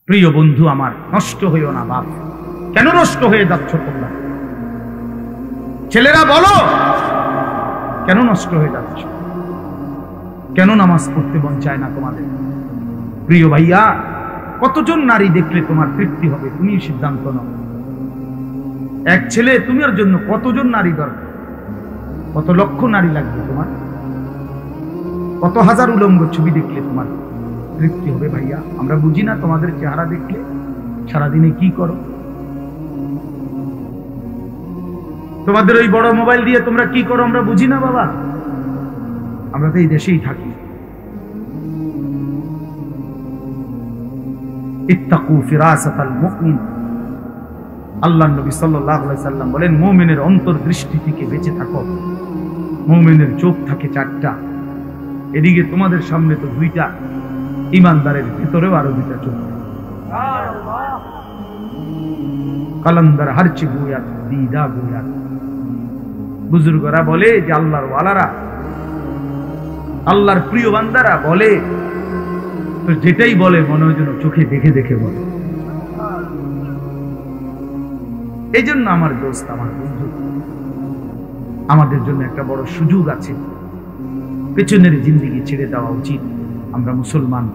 প্রিয় বন্ধু আমার, নষ্ট হইও না বাপ। কেন নষ্ট হয়ে যাচ্ছ তোমরা? ছেলেরা বলো, কেন নষ্ট হয়ে যাচ্ছ? কেন নামাজ পড়তে মন চায় না তোমাদের? প্রিয় ভাইয়া, কতজন নারী দেখলে তোমার তৃপ্তি হবে? তুমি সিদ্ধান্ত নাও। এক ছেলে, তোমার জন্য কতজন নারী দরকার? কত লক্ষ নারী লাগবে তোমার? কত হাজার উলঙ্গ ছবি দেখলে তোমার তৃপ্তি হবে? ভাইয়া, আমরা বুঝি না তোমাদের চেহারা দেখলে সারাদিনে কি করো? তোমাদের ওই বড় মোবাইল দিয়ে তোমরা কি করো আমরা বুঝি না বাবা। আমরা তো এই দেশেই থাকি। ইত্তাকু ফিরাসাতাল মুমিন, আল্লাহর নবী সাল্লাল্লাহু আলাইহি সাল্লাম বলেন, মুমিনের অন্তর্দৃষ্টি থেকে বেঁচে থাকো। মুমিনের চোখ থাকে চারটা, এদিকে তোমাদের সামনে তো দুইটা, ইমানদারের ভিতরেও আরো দুইটা চোখ। কালান্দার হারচি গুয়াত দিদা গুয়াত। বুজুর্গরা বলে যে আল্লাহর ওয়ালারা, আল্লাহর প্রিয় বান্দারা বলে, তো যেটাই বলে মনে হয় যেন চোখে দেখে দেখে বলে। এই জন্য আমার দোস্ত, আমার বন্ধু, আমাদের জন্য একটা বড় সুযোগ আছে। পেছনের জিন্দেগি ছেড়ে দেওয়া উচিত। আমরা মুসলমান,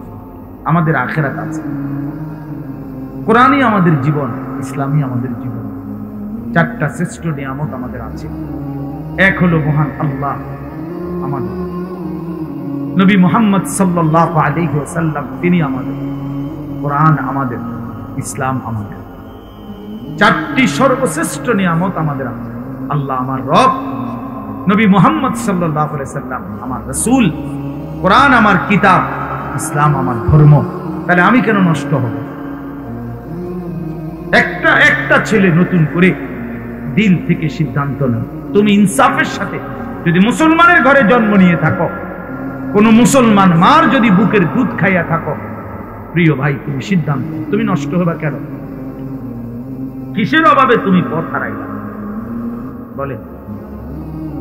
আমাদের আখিরাত আছে। কোরআনই আমাদের জীবন, ইসলামই আমাদের জীবন। চারটা শ্রেষ্ঠ নিয়ামত আমাদের আছে। এক হলো মহান আল্লাহ আমাদের, নবী মুহাম্মদ সাল্লাল্লাহু আলাইহি ওয়াসাল্লাম তিনি আমাদের, কোরআন আমাদের, ইসলাম আমাদের। চারটি সর্বশ্রেষ্ঠ নিয়ামত আমাদের আছে। আল্লাহ আমার রব, নবী মুহাম্মদ সাল্লাল্লাহু আলাইহি ওয়াসাল্লাম আমার রাসূল, কোরআন আমার কিতাব, ইসলাম আমার ধর্ম। তাহলে আমি কেন নষ্ট হব? একটা ছেলে নতুন করে দিল থেকে সিদ্ধান্ত নাও। তুমি ইনসাফের সাথে যদি মুসলমানের ঘরে জন্ম নিয়ে থাকো, কোন মুসলমান মার যদি বুকের দুধ খাইয়া থাকো, প্রিয় ভাই, তুমি সিদ্ধান্ত, তুমি নষ্ট হবা কেন? কিসের অভাবে তুমি পথ হারাইলা? বলে,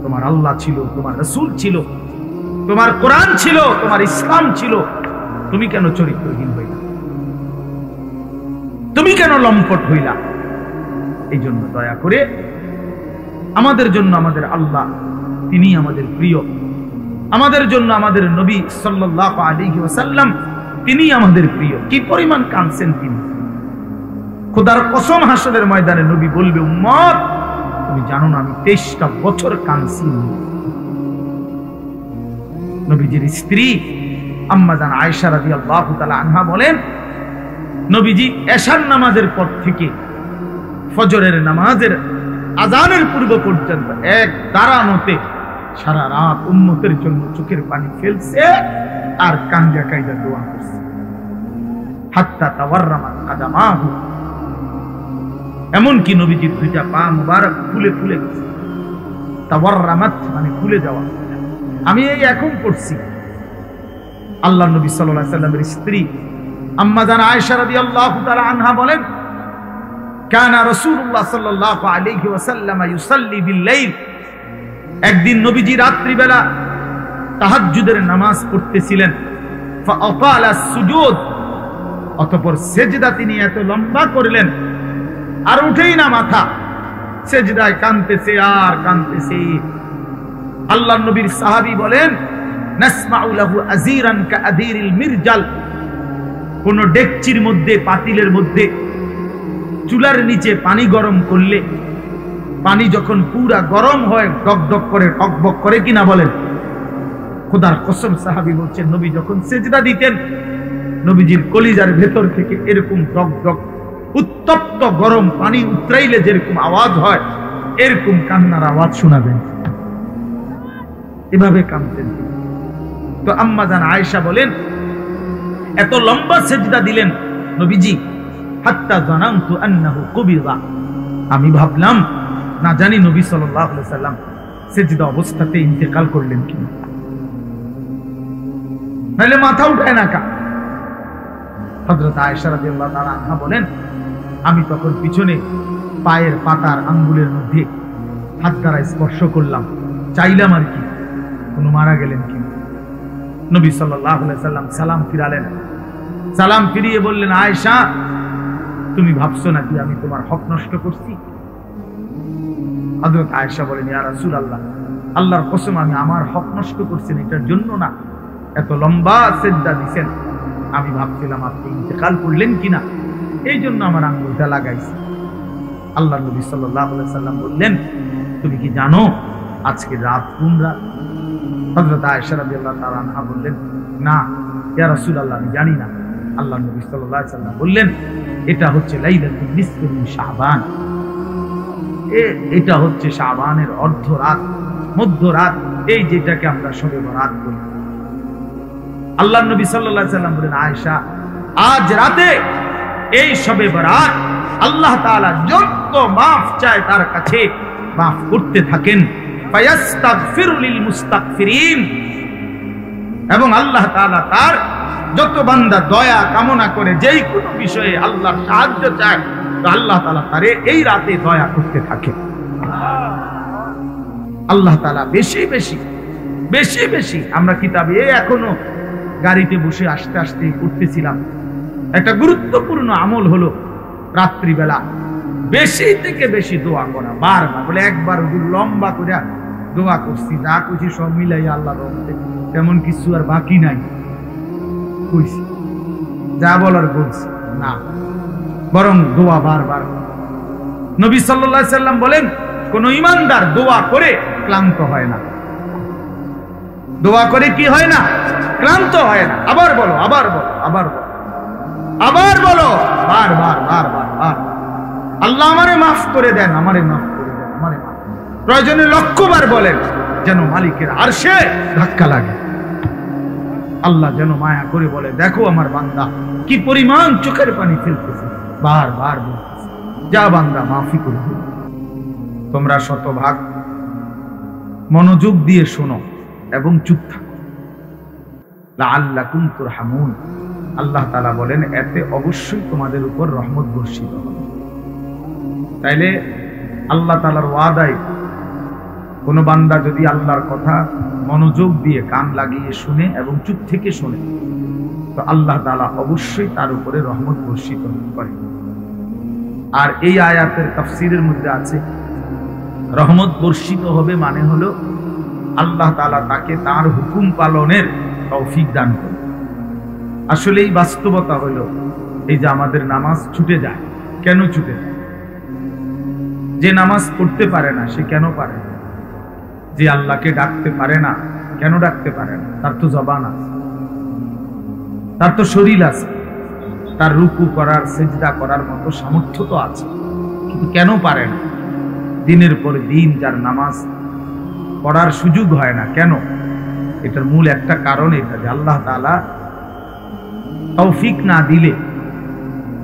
তোমার আল্লাহ ছিল, তোমার রাসূল ছিল, তোমার কোরআন ছিল, তোমার ইসলাম ছিল, তুমি কেন চরিত্রহীন হইলা? তুমি কেন লম্পট হইলা? এই জন্য দয়া করে আমাদের জন্য আমাদের আল্লাহ, তিনি আমাদের প্রিয়। আমাদের জন্য আমাদের নবী সাল্লাল্লাহু আলাইহি ওয়াসাল্লাম, তিনি আমাদের প্রিয়। কি পরিমাণ কাঁদছেন তিনি! খোদার কসম, হাসরের ময়দানে নবী বলবে, উম্মত তুমি জানো না আমি 23টা বছর কাঁদছি। নবীজির স্ত্রী আম্মা জান আয়েশা রাদিয়াল্লাহু তাআলা আনহা বলেন, নবীজি এশার নামাজের পর থেকে ফজরের নামাজের আযানের পূর্ব পর্যন্ত এক দাঁড়ানোতে সারা রাত উম্মতের জন্য চোখের পানি ফেলছে আর কান্দা কাইদা দোয়া করছে। হাত্তা তাওয়াররামাত কাদামাহু, এমনকি নবীজির দুইটা পা মুবারক ফুলে ফুলে গেছে। তাওয়াররামাত মানে ফুলে যাওয়া। আমি এই এখন পড়ছি। আল্লাহ নবী সাল্লাল্লাহু আলাইহি সাল্লামের স্ত্রী আম্মা জান আয়েশা রাদিয়াল্লাহু তাআলা আনহা বলেন, কানা রাসূলুল্লাহ সাল্লাল্লাহু আলাইহি ওয়াসাল্লাম ইউসাল্লি বিল-লাইল, একদিন নবীজি রাত্রি বেলা তাহাজ্জুদের নামাজ পড়তেছিলেন। ফাআতালা সুজুদ, অতঃপর সেজদা তিনি এত লম্বা করলেন আর উঠেই না মাথা, সেজদায় কাঁদতেছে আর কাঁদতেছে। আল্লাহর নবীর সাহাবী বলেন, নাসমাউ লাহু আযীরান কাআযীরিল মিরজাল, কোন ডেকচির মধ্যে, পাতিলের মধ্যে চুলার নিচে পানি গরম করলে পানি যখন পুরা গরম হয় ডকডক করে, টকবক করে কিনা বলেন? খোদার কসম, সাহাবী বলছেন, নবী যখন সেজদা দিতেন, নবীজির কলিজার ভেতর থেকে এরকম ডকডক উত্তপ্ত গরম পানি উতরাইলে যেরকম আওয়াজ হয়, এরকম কান্নার আওয়াজ শোনাবেন। এভাবে কাঁদতেন। তো আম্মা জান আয়েশা বলেন, এত লম্বা সেজদা দিলেন নবীজি, হাত্তা জানান্তু আন্নাহু কুবিরা, আমি ভাবলাম না জানি নবী সাল্লাল্লাহু আলাইহি ওয়াসাল্লাম সেজদা অবস্থাতে ইন্তেকাল করলেন কিনা, নাহলে মাথা উঠায় না কা। হযরত আয়েশা রাদিয়াল্লাহু তাআলা আনহা বলেন, আমি তখন পিছনে পায়ের পাতার আঙ্গুলের মধ্যে হাত দ্বারা স্পর্শ করলাম, চাইলাম আর কি কোন মারা গেলেন কি। নবী সাল্লাল্লাহু আলাইহি ওয়াসাল্লাম সালাম ফিরালেন, সালাম ফিরিয়ে বললেন, আয়েশা তুমি ভাবছো নাকি আমি তোমার হক নষ্ট করছি? হযরত আয়েশা বলেন, ইয়া রাসূলুল্লাহ, আল্লাহর কসম আমি আমার হক নষ্ট করছি না, এটার জন্য না। এত লম্বা সিজদা দিবেন, আমি ভাবছিলাম আপনি ইন্তেকাল করলেন কিনা, এই জন্য আমার আঙ্গুলটা লাগাইছি। আল্লাহ নবী সাল্লাল্লাহু আলাইহি সাল্লাম বললেন, তুমি কি জানো আজকে রাত কোন রাত? হযরত আয়েশা রাদিয়াল্লাহু তাআলা আনহা বললেন, না ইয়া রাসূলুল্লাহ আমি জানি না। আল্লাহ নবী সাল্লাল্লাহু আলাইহি সাল্লাম বললেন, এটা হচ্ছে লাইলাতুল নিসফি মিন শাবান, এটা হচ্ছে শাবানের অর্ধ রাত, মধ্য রাত, এই যেটাকে আমরা শবে বরাত বলি। আল্লাহ নবী সাল্লাল্লাহু আলাইহি সাল্লাম বলেন, আয়েশা আজ রাতে এই শবে বরাত আল্লাহ তাআলা যত মাফ চায় তার কাছে মাফ করতে থাকেন, ফায়াস্তাগফিরু লিল মুস্তাগফিরিন, এবং আল্লাহ তাআলা তার যত বান্দা দয়া কামনা করে যেই কোনো বিষয়ে আল্লাহর সাহায্য চায়, তো আল্লাহ তাআলা তারে এই রাতে দয়া করতে থাকে। আল্লাহ তাআলা বেশি বেশি বেশি বেশি, আমরা কিতাবে এখনো গাড়িতে বসে আসতে আসতে করতেছিলাম, একটা গুরুত্বপূর্ণ আমল হলো রাত্রিবেলা বেশি থেকে বেশি দোয়া করা। বারবার বলে, একবার লম্বা করে দোয়া করছি, যা করছি সব মিলাই আল্লাহর রহমতে তেমন কিছু আর বাকি নাই, কইছি যা বলার বলছি না, বরং দোয়া বারবার। নবী সাল্লাল্লাহু আলাইহি সাল্লাম বলেন, কোন ঈমানদার দোয়া করে ক্লান্ত হয় না। দোয়া করে কি হয় না? ক্লান্ত হয় না। আবার বলো, আবার বলো, আবার বলো, আবার বলো, বারবার বারবার বার। আল্লাহ আমারে মাফ করে দেন, আমারে মাফ করে দেন, আমারে মাফ। প্রয়োজনে লক্ষবার বলেন, যেন মালিকের আরশে ধাক্কা লাগে। আল্লাহ যেন মায়া করে বলে, দেখো আমার বান্দা কি পরিমাণ চোখের পানি ফেলতেছে, বারবার বলতেছে, যা বান্দা মাফি করে দিও। তোমরা শতভাগ মনোযোগ দিয়ে শোনো এবং চুপ থাকো, লাআল্লাকুম তুরহামুন। আল্লাহ তাআলা বলেন, এতে অবশ্যই তোমাদের উপর রহমত বর্ষিত হবে। তাইলে আল্লাহ তাআলার ওয়াদায় কোন বান্দা যদি আল্লাহর কথা মনোযোগ দিয়ে কান লাগিয়ে শুনে এবং চুপ থেকে শুনে, তো আল্লাহ তাআলা অবশ্যই তার উপরে রহমত বর্ষিত করে। আর এই আয়াতের তাফসীরের মধ্যে আছে, রহমত বর্ষিত হবে মানে হলো আল্লাহ তাআলা তাকে তার হুকুম পালনের তৌফিক দান করে। আসলে এই বাস্তবতা হলো এই যে আমাদের নামাজ ছুটে যায়। কেন ছুটে যায়? যে নামাজ পড়তে পারে না সে কেন পারে না? যে আল্লাহকে ডাকতে পারে না কেন ডাকতে পারে না? তার তো জবান আছে, তার তো শরীর আছে, তার রুকু করার সিজদা করার মতো সামর্থ্য তো আছে, কিন্তু কেন পারে না? দিনের পর দিন যার নামাজ পড়ার সুযোগ হয় না, কেন? এটার মূল একটা কারণ এটা যে আল্লাহ তাআলা তৌফিক না দিলে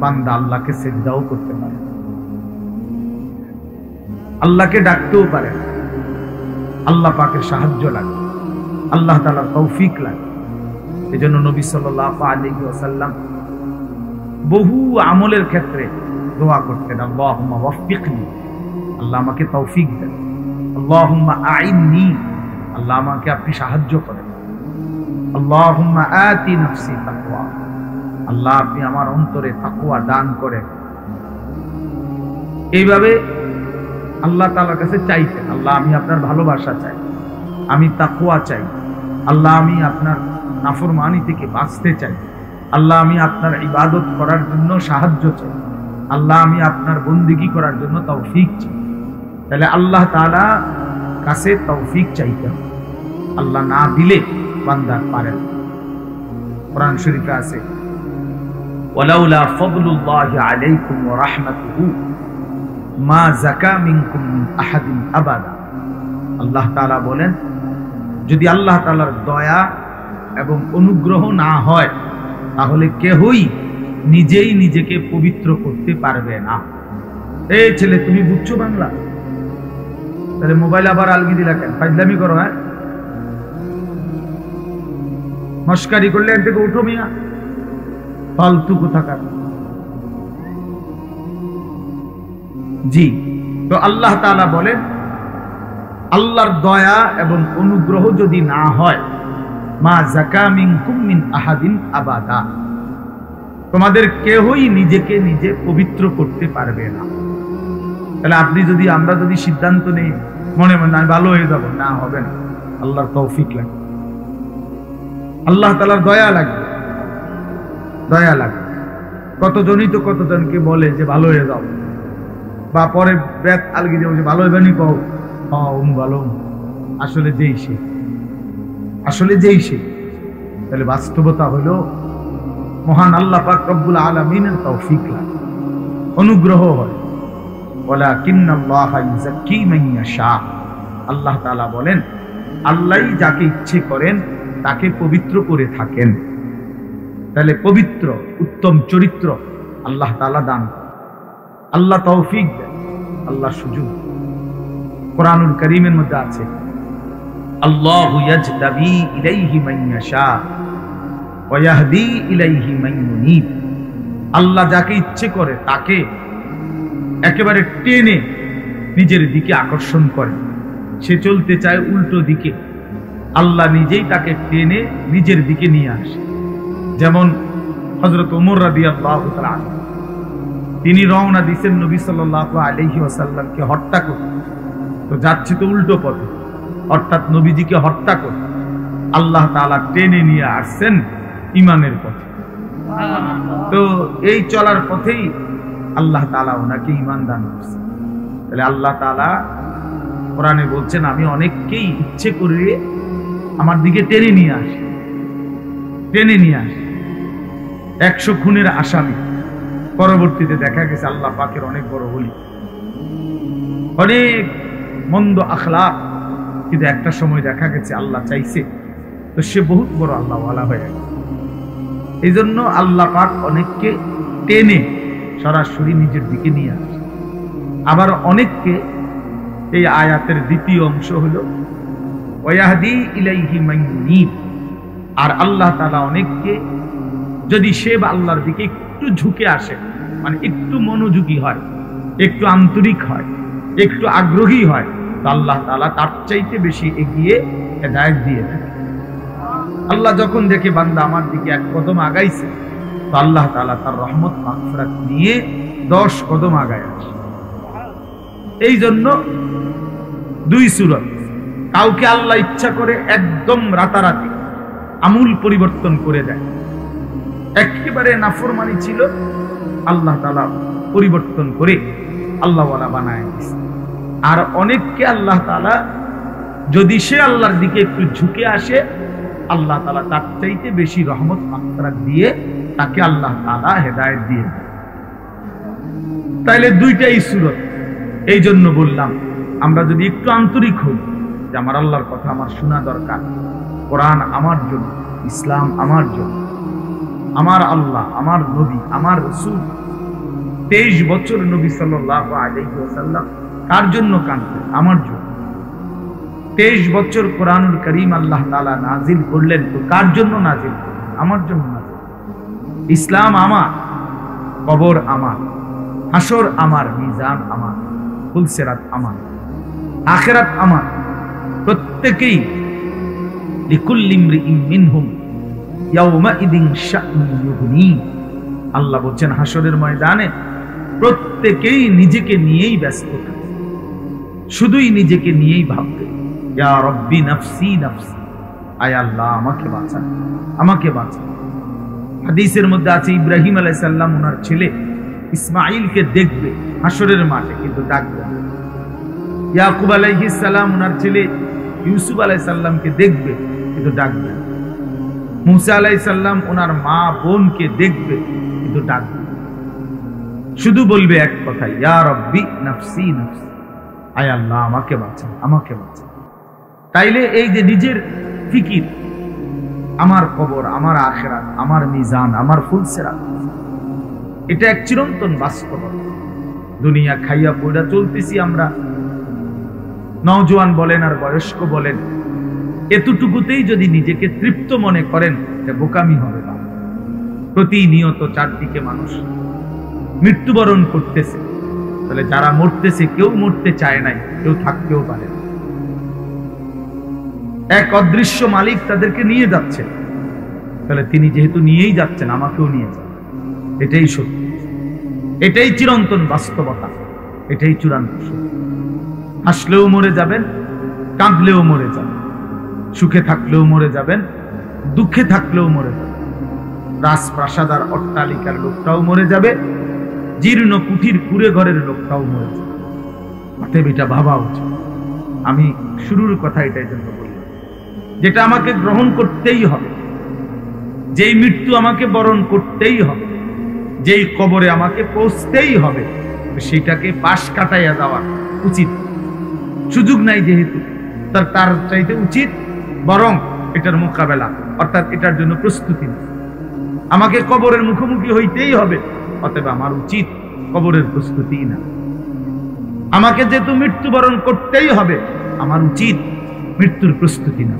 বান্দা আল্লাহকে সিজদাও করতে পারে, আল্লাহকে ডাকতেও পারে না। আল্লাহ পাকের সাহায্য লাগে, আল্লাহ তাআলার তৌফিক লাগে। এজন্য নবী সাল্লাল্লাহু আলাইহি ওয়াসাল্লাম বহু আমলের ক্ষেত্রে দোয়া করতেন, আল্লাহুম্মা ওয়াফফিকনি, আল্লাহ আমাকে তৌফিক দেন, আল্লাহুম্মা আইননি, আল্লাহ আমাকে আপনি সাহায্য করেন, আল্লাহুম্মা আতি নাফসি তাকওয়া, আল্লাহ আপনি আমার অন্তরে তাকওয়া দান করেন। এইভাবে আল্লাহ তাআলার কাছে চাইতেন, আল্লাহ আমি আপনার ভালোবাসা চাই, আমি তাকওয়া চাই, আল্লাহ আমি আপনার নাফরমানি থেকে বাঁচতে চাই, আল্লাহ আমি আপনার ইবাদত করার জন্য সাহায্য চাই, আল্লাহ আমি আপনার বন্দেগী করার জন্য তৌফিক চাই। তাহলে আল্লাহ তাআলা কাছে তৌফিক চাইতে হবে, আল্লাহ না দিলে বান্দা পারে না। কোরআন শরীফে আছে, ওয়ালাউলা ফাদলুল্লাহি আলাইকুম ওয়া রাহমাতুহু মা যাকা মিনকুম মিন আহাদিন আবাদা। আল্লাহ তাআলা বলেন, যদি আল্লাহ তাআলার দয়া এবং অনুগ্রহ না হয় তাহলে কেহই নিজেই নিজেকে পবিত্র করতে পারবে না। এই ছেলে তুমি বুঝছো বাংলা? তাহলে মোবাইল আবার আলগি দিলা কেন? ফাজলামি করো? হ্যাঁ, মস্কারি করলে এর থেকে উঠো মিয়া, ফালতু কোথাকার। জি, তো আল্লাহ তাআলা বলেন, আল্লাহর দয়া এবং অনুগ্রহ যদি না হয়, মা যাকা মিনকুম মিন আহাদিন আবাদা, তোমাদের কেউই নিজেকে নিজে পবিত্র করতে পারবে না। তাহলে আমরা যদি সিদ্ধান্ত নেই মনে মনে আমি ভালো হয়ে যাব, না, হবে না। আল্লাহর তৌফিক লাগবে, আল্লাহ তাআলার দয়া লাগবে, দয়া লাগবে। কতজনই তো কতজনকে বলে যে ভালো হয়ে যাও, বা পরে ব্যাগ আলগি যে ভালো হবে নি কও, ভালো, আসলে যেই সে। তাহলে বাস্তবতা হলো মহান আল্লাহ পাক রব্বুল আলামিনের তৌফিক লাগে, অনুগ্রহ হয়। ওয়ালাকিন্নাল্লাহা ইউযাক্কি মান ইয়াশা। আল্লাহ তাআলা বলেন, আল্লাহই যাকে ইচ্ছে করেন তাকে পবিত্র করে থাকেন। তাহলে পবিত্র উত্তম চরিত্র আল্লাহ তাআলা দান করেন, আল্লাহ তৌফিক দেন, আল্লাহ সুযোগ। কোরআনুল কারীমের মধ্যে আছে, আল্লাহু ইয়াজতাবি ইলাইহি মান ইয়াশা ওয়া ইয়াহদি ইলাইহি মান ইউনীব। আল্লাহ যাকে ইচ্ছে করে তাকে একেবারে টেনে নিজের দিকে আকর্ষণ করে। সে চলতে চায় উল্টো দিকে, আল্লাহ নিজেই তাকে টেনে নিজের দিকে নিয়ে আসে। যেমন হযরত ওমর রাদিয়াল্লাহু তাআলা আনহু, তিনি রওনা দিয়েছেন নবী সাল্লাল্লাহু আলাইহি ওয়াসাল্লামকে হত্যা করতে। তো যাচ্ছে তো উল্টো পথে, অর্থাৎ নবীজিকে হত্যা করে আল্লাহ তাআলা টেনে নিয়ে আসছেন ঈমানের পথে। তো এই চলার পথেই আল্লাহ তাআলা ওনাকে ঈমান দান করেছেন। তাহলে আল্লাহ তাআলা কোরআনে বলছেন, আমি অনেককেই ইচ্ছে করে আমার দিকে টেনে নিয়ে আসি। 100 খুনের আসামি, পরবর্তীতে দেখা গেছে আল্লাহ পাকের অনেক বড় ওলি, অনেক মন্দ আখলাক, কিন্তু একটা সময় দেখা গেছে আল্লাহ চাইছে তো সে বহুত বড় আল্লাহ ওয়ালা হয়ে গেছে। এই জন্য আল্লাহ পাক অনেককে টেনে সরাসরি নিজের দিকে নিয়ে আসে। আবার অনেককে, এই আয়াতের দ্বিতীয় অংশ হলো ওয়াহদি ইলাইহি মান ইউনীব, আর আল্লাহ তাআলা অনেককে যদি সে আল্লাহর দিকে একটু ঝুঁকে আসে, মানে একটু মনোযোগী হয়, একটু আন্তরিক হয়, একটু আগ্রহী হয়, তো আল্লাহ তাআলা তার চাইতে বেশি এগিয়ে হেদায়েত দিয়ে দেন। আল্লাহ যখন দেখে বান্দা আমার দিকে 1 কদম আগাইছে, তো আল্লাহ তাআলা তার রহমত মাগফিরাত নিয়ে 10 কদম আগায় আসে। এই জন্য 2 সূরা, কাউকে আল্লাহ ইচ্ছা করে একদম রাতারাতি আমূল পরিবর্তন করে দেয়। একেবারে নাফরমানি ছিল, আল্লাহ তাআলা পরিবর্তন করে আল্লাহওয়ালা বানায় দিয়েছে। আর অনেককে আল্লাহ তাআলা যদি সে আল্লাহর দিকে একটু ঝুঁকে আসে, আল্লাহ তাআলা তার চাইতে বেশি রহমত মাগফিরাত দিয়ে তাকে আল্লাহ তাআলা হেদায়েত দিয়ে দেয়। তাইলে 2টাই সূরত। এই জন্য বললাম, আমরা যদি একটু আন্তরিক হই যে আমার আল্লাহর কথা আমার শোনা দরকার, কোরআন আমার জন্য, ইসলাম আমার জন্য, আমার আল্লাহ, আমার নবী, আমার রাসূল 23 বছর নবী সাল্লাল্লাহু আলাইহি ওয়াসাল্লাম কার জন্য কাঁদতেন? আমার জন্য। 23 বছর কোরআনুল কারীম আল্লাহ তাআলা নাজিল করলেন, তো কার জন্য নাজিল করলেন? আমার জন্য নাজিল। ইসলাম আমার, কবর আমার, হাসর আমার, মিজান আমার, ফুলসিরাত আমার, আখিরাত আমার। প্রত্যেকেই লিকুল্লি ইমরিইন মিনহুম ইয়াউমাইদিন শা'নুন ইউগনি। আল্লাহ বলেন হাসরের ময়দানে প্রত্যেকেই নিজেকে নিয়েই ব্যস্ত থাকে, শুধুই নিজেকে নিয়েই ভাববে, ইয়া রব্বি নাফসি নাফসি, আয় আল্লাহ আমাকে বাঁচান, আমাকে বাঁচান। হাদিসের মধ্যে আছে ইব্রাহিম আলাইহিস সালাম ওনার ছেলে ইসমাঈলকে দেখবে হাসরের মাঠে, কিন্তু ডাকবে না। ইয়াকুব আলাইহিস সালাম ওনার ছেলে ইউসুফ আলাইহিস সালামকে দেখবে, কিন্তু ডাকবে না। মুসা আলাইহিস সালাম ওনার মা বোনকে দেখবে, কিন্তু ডাকবে না। শুধু বলবে এক কথা, ইয়া রব্বি নাফসি নাফসি, আয় আল্লাহ আমাকে বাঁচান, আমাকে বাঁচান। তাইলে এই যে নিজের ফিকির, আমার কবর, আমার আখিরাত, আমার মিজান, আমার ফুলসিরাত, এটা এক চিরন্তন বাস্তবতা। দুনিয়া খাইয়া পয়রা চলতেছি আমরা, নওজোয়ান বলেন আর বয়স্ক বলেন, এতটুকুতেই যদি নিজেকে তৃপ্ত মনে করেন, বোকামি হবে না। প্রতিনিয়ত চারদিকে মানুষ মৃত্যুবরণ করতেছে, তাহলে যারা মরতেছে কেউ মরতে চায় নাই, কেউ থাকতেও পারে না। এক অদৃশ্য মালিক তাদেরকে নিয়ে যাচ্ছে, তাহলে তিনি যেহেতু নিয়েই যাচ্ছেন, আমাকেও নিয়ে যান। এটাই সত্য, এটাই চিরন্তন বাস্তবতা, এটাই চূড়ান্ত সত্য। হাসলেও মরে যাবেন, কাঁদলেও মরে যাবেন, সুখে থাকলেও মরে যাবেন, দুঃখে থাকলেও মরে যাবেন। রাজপ্রাসাদ আর অট্টালিকার লোকটাও মরে যাবে, জীর্ণ কুঠির কুড়ে ঘরের লোকটাও মরে যাবে। অতএব এটা ভাবা উচিত। আমি শুরুর কথা এটাই জন্য বললাম, যেটা আমাকে গ্রহণ করতেই হবে, যেই মৃত্যু আমাকে বরণ করতেই হবে, যেই কবরে আমাকে পৌঁছতেই হবে, সেটাকে পাশ কাটাইয়া যাওয়া উচিত। সুযোগ নাই যেহেতু, তার চাইতে উচিত বরং এটার মোকাবেলা, অর্থাৎ এটার জন্য প্রস্তুতি। আমাকে কবরের মুখোমুখি হইতেই হবে, অতএব আমার উচিত কবরের প্রস্তুতি না। আমাকে যেহেতু মৃত্যুবরণ করতেই হবে, আমার উচিত মৃত্যুর প্রস্তুতি না।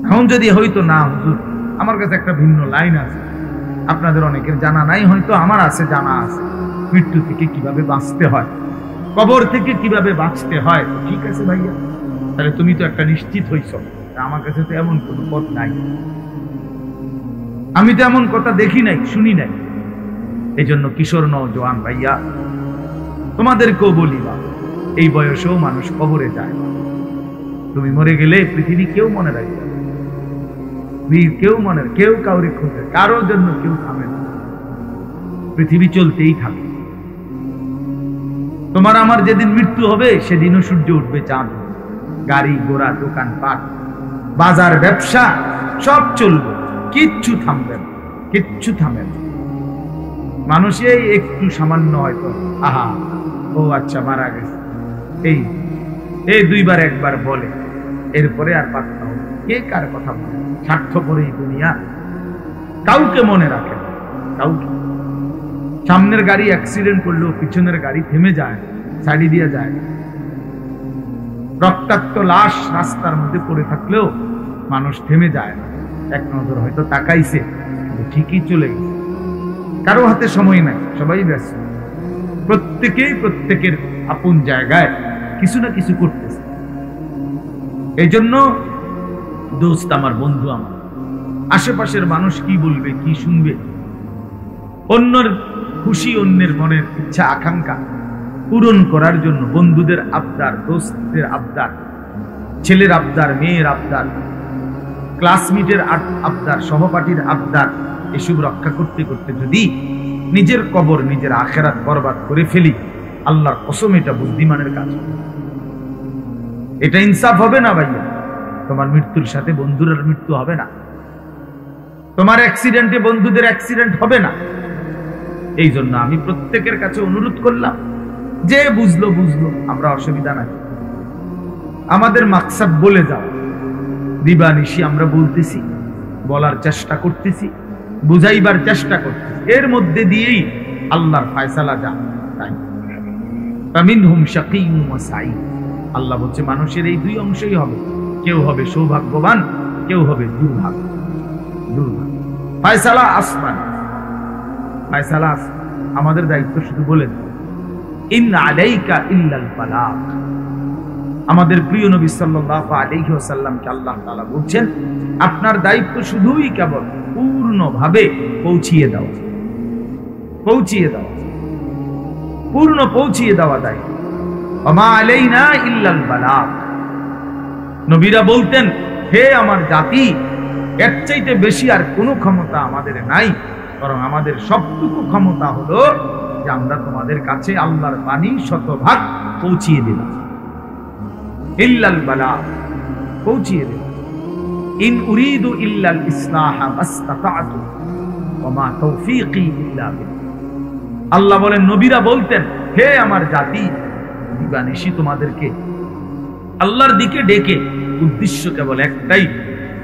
এখন যদি হয়তো না হুজুর, আমার কাছে একটা ভিন্ন লাইন আছে, আপনাদের অনেকের জানা নাই, হয়তো আমার আছে, জানা আছে, মৃত্যু থেকে কিভাবে বাঁচতে হয়, কবর থেকে কিভাবে বাঁচতে হয়। ঠিক আছে ভাইয়া, তাহলে তুমি তো একটা নিশ্চিত হইছ, আমার কাছে তো এমন কোনো পথ নাই, আমি তো এমন কথা দেখি নাই, শুনি নাই। এই জন্য কিশোর নওজোয়ান ভাইয়া, তোমাদেরকেও বলি, এই বয়সেও মানুষ কবরে যায়। তুমি মরে গেলে পৃথিবী কেউ মনে রাখবে, কেউ কাউরে খোঁজে, কারোর জন্য কেউ থামে না, পৃথিবী চলতেই থাকে। তোমার আমার যেদিন মৃত্যু হবে, সেদিনও সূর্য উঠবে, চাঁদ, গাড়ি ঘোড়া, দোকান পাট, বাজার ব্যবসা সব চলবে, কিচ্ছু থামবে না, কিচ্ছু থামবে না। মানুষে একটু সামান্য হয়তো আহা ও আচ্ছা মারা গেছে, এই দুইবার একবার বলে, এরপরে আর পাত্তা হবে। কে কার কথা বলে? স্বার্থপর এই দুনিয়া, কাউকে মনে রাখে না, কাউকে। সামনের গাড়ি অ্যাক্সিডেন্ট করলেও পিছনের গাড়ি থেমে যায়, ছাড়ি দিয়ে যায়। রক্তাক্ত লাশ রাস্তার মধ্যে পড়ে থাকলেও মানুষ থেমে যায় না, এক নজর হয়তো তাকাইছে, ঠিকই চলে গেছে। কারো হাতে সময় নাই, সবাই ব্যস্ত, প্রত্যেকেই প্রত্যেকের আপন জায়গায় কিছু না কিছু করতেছে। এই জন্য দোস্ত আমার, বন্ধু আমার, আশেপাশের মানুষ কি বলবে, কি শুনবে, অন্যের খুশি, অন্যের মনের ইচ্ছা আকাঙ্ক্ষা পূরণ করার জন্য বন্ধুদের আবদার, দোস্তদের আবদার, ছেলের আবদার, মেয়ের আবদার, ক্লাসমেটের আবদার, সহপাঠীর আবদার, এসব রক্ষা করতে করতে যদি নিজের কবর, নিজের আখেরাত বরবাদ করে ফেলি, আল্লাহর কসম এটা বুদ্ধিমানের কাজ। এটা ইনসাফ হবে না ভাইয়া। তোমার মৃত্যুর সাথে বন্ধুদের মৃত্যু হবে না, তোমার অ্যাক্সিডেন্টে বন্ধুদের অ্যাক্সিডেন্ট হবে না। এই জন্য আমি প্রত্যেকের কাছে অনুরোধ করলাম, যে বুঝলো বুঝলো, আমরা অসুবিধা নাই, আমাদের মাকসাদ বলে যাও, দিবানিশি আমরা বলতেছি, বলার চেষ্টা করতেছি, বুঝাইবার চেষ্টা করতেছি, এর মধ্যে দিয়েই আল্লাহর ফায়সালা যা তাই। ফামিনহুম শাকিয়্যুন ওয়া সাঈদ। আল্লাহ বলছে মানুষের এই দুই অংশই হবে, কেউ হবে সৌভাগ্যবান, কেউ হবে দুর্ভাগ্য। ফায়সালা আসমান, ফায়সালা আমাদের দায়িত্ব শুধু বলে দাও, ইন আলাইকা ইল্লাল বালাগ। আমাদের প্রিয় নবী সাল্লাল্লাহু আলাইহি ওয়াসাল্লামকে আল্লাহ তাআলা বলছেন, আপনার দায়িত্ব শুধুই কেবল পূর্ণভাবে পৌঁছিয়ে দাও, পৌঁছিয়ে দাও, পূর্ণ পৌঁছিয়ে দেওয়া দায়িত্ব। ওমা আলাইনা ইল্লাল বালাগ। নবীরা বলতেন, হে আমার জাতি, এর চাইতে বেশি আর কোনো ক্ষমতা আমাদের নাই, বরং আমাদের সবটুকু ক্ষমতা হলো যে আমরা তোমাদের কাছে আল্লাহর বাণী শতভাগ পৌঁছিয়ে দিলাম। ইল্লাল বালাগ, পৌঁছিয়ে দিলাম। ইন উরিদু ইল্লাল ইসলাহা মাসতাতা'তু ওয়া মা তাওফীকি ইল্লা বিল্লাহ। আল্লাহ বলেন, নবীরা বলতেন, হে আমার জাতি, দিবানিশি তোমাদেরকে আল্লাহর দিকে ডেকে উদ্দেশ্য কেবল একটাই,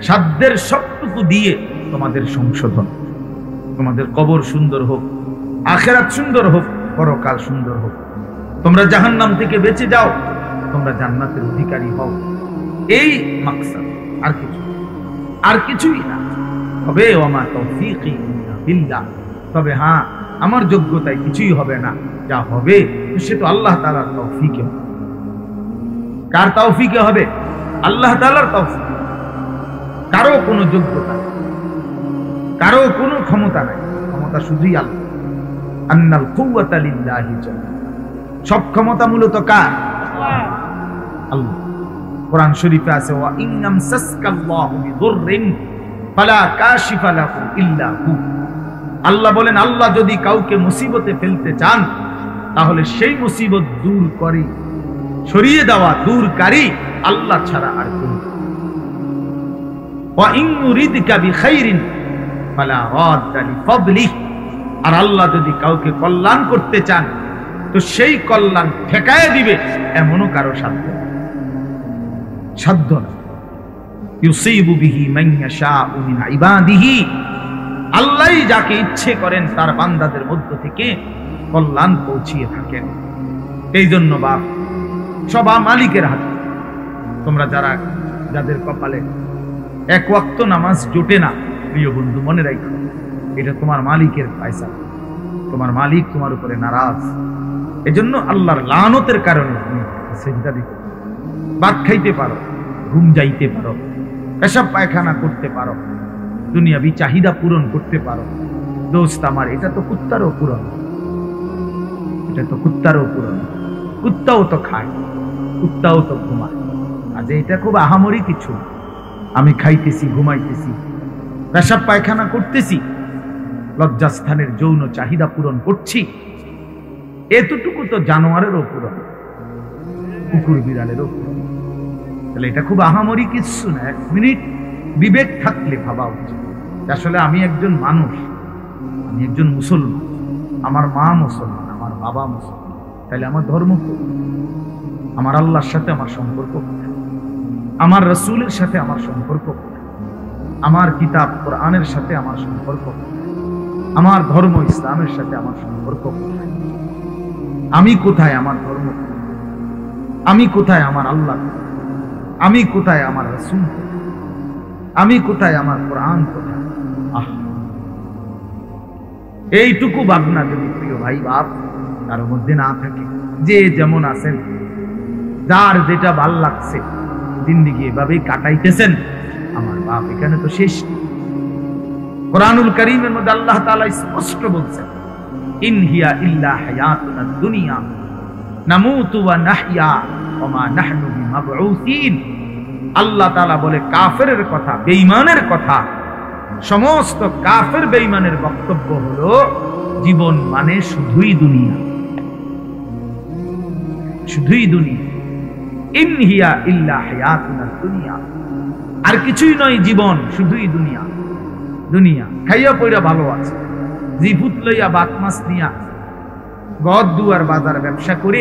সাধ্যের সবটুকু দিয়ে তোমাদের সংশোধন, তোমাদের কবর সুন্দর হোক, আখিরাত সুন্দর হোক, পরকাল সুন্দর হোক, তোমরা জাহান্নাম থেকে বেঁচে যাও, তোমরা জান্নাতের অধিকারী হও। এই মাকসাদ, আর কিছুই না। তবে ওয়া মা তাওফীকি ইল্লা বিল্লাহ, তবে হ্যাঁ, আমার যোগ্যতায় কিছুই হবে না, যা হবে সে তো আল্লাহ তাআলার তৌফিকে। কার তৌফিকে হবে? আল্লাহ তাআলার তৌফিক। কারো কোনো যোগ্যতা, কারো কোনো ক্ষমতা নাই, ক্ষমতা ক্ষমতা শুধুই আল্লাহ। আন্নাল কুওয়াতা লিল্লাহি জামিআ, সব ক্ষমতা মূলত কার? আল্লাহ। কোরআন শরীফে আছে ওয়া ইন্নামসাসকাল্লাহু বিদুররিন ফালা কাশিফা লাহু ইল্লা হু। আল্লাহ বলেন, আল্লাহ যদি কাউকে মুসিবতে ফেলতে চান তাহলে সেই মুসিবত দূর করে, সরিয়ে দেওয়া, দূরকারী আল্লাহ ছাড়া আর কেউ। ওয়া ইন ইউরিদকা বিখাইরিন ফালা রাদ্দা লিফাদলিহি, আর আল্লাহ যদি কাউকে কল্যাণ করতে চান তো সেই কল্যাণ ঠেকায় দিবে এমনও কারো সাধ্য না। ইউসিবু বিহি মান ইয়াশাউ মিন ইবাদিহি, আল্লাহই যাকে ইচ্ছে করেন তার বান্দাদের মধ্য থেকে কল্যাণ পৌঁছিয়ে থাকেন। এই জন্য বাপ, সব মালিকের হাতে। তোমরা যাদের কপালে এক ওয়াক্ত নামাজ জোটে না, প্রিয় বন্ধু মনে রাখো, এটা তোমার মালিকের ফয়সালা। তোমার মালিক তোমার উপরে নারাজ। এজন্য আল্লাহর লানতের কারণে তুমি সিজদা দিতে পারো, ভাত খাইতে পারো, ঘুম যাইতে পারো, পেশাব পায়খানা করতে পারো, দুনিয়াবি চাহিদা পূরণ করতে পারো। দোস্ত আমার, এটা তো কুত্তারও পূরণ, এটা তো কুত্তারও পূরণ। কুত্তাও তো খায়, কুত্তাও তো ঘুমায়। আজ এটা খুব আহামরি কিছু। আমি খাইতেছি, ঘুমাইতেছি, পেশাব পায়খানা করতেছি, লজ্জাস্থানের যৌন চাহিদা পূরণ করছি, এতটুকু তো জানোয়ারেরও পূরণ, কুকুর বিড়ালেরও পূরণ। তাহলে এটা খুব আহামরি কিছু না। এক মিনিট বিবেক থাকলে ভাবা উচিত, আসলে আমি একজন মানুষ, আমি একজন মুসলমান, আমার মা মুসলমান, আমার বাবা মুসলমান, তাহলে আমার ধর্ম কি? আমার আল্লাহর সাথে আমার সম্পর্ক কোথায়? আমার রাসূলের সাথে আমার সম্পর্ক কোথায়? আমার কিতাব কোরআনের সাথে আমার সম্পর্ক কোথায়? আমার ধর্ম ইসলামের সাথে আমার সম্পর্ক কোথায়? আমি কোথায়? আমার ধর্ম আমি কোথায়? আমার আল্লাহ আমি কোথায়? আমার রাসূল আমি কোথায়? আমার কোরআন কোথায়? এইটুকু ভাবনা যদি প্রিয় ভাই বাপ তার মধ্যে না থাকে, যে যেমন আছেন, যার যেটা ভাল লাগছে জিন্দেগি এভাবেই কাটাইতেছেন, আমার বাপ এখানে তো শেষ। কোরআনুল কারীমের মধ্যে আল্লাহ তাআলা স্পষ্ট বলছেন, ইন হিয়া ইল্লা হায়াতুনা দুনিয়া নামুতু ওয়া নাহইয়া ওয়া মা নাহনু বিমাবউসিন। আল্লাহ তাআলা বলে কাফেরের কথা, বেঈমানের কথা, সমস্ত কাফের বেঈমানের বক্তব্য হলো জীবন মানে শুধুই দুনিয়া, শুধুই দুনিয়া। ইন হিয়া ইল্লা হায়াতুনা দুনিয়া, আর কিছুই নয় জীবন, শুধুই দুনিয়া। দুনিয়া খাইয়া পয়রা ভালো আছে, জিভুত লইয়া বাত মাছ নিয়া গদ দুয়ার বাজার ব্যবসা করে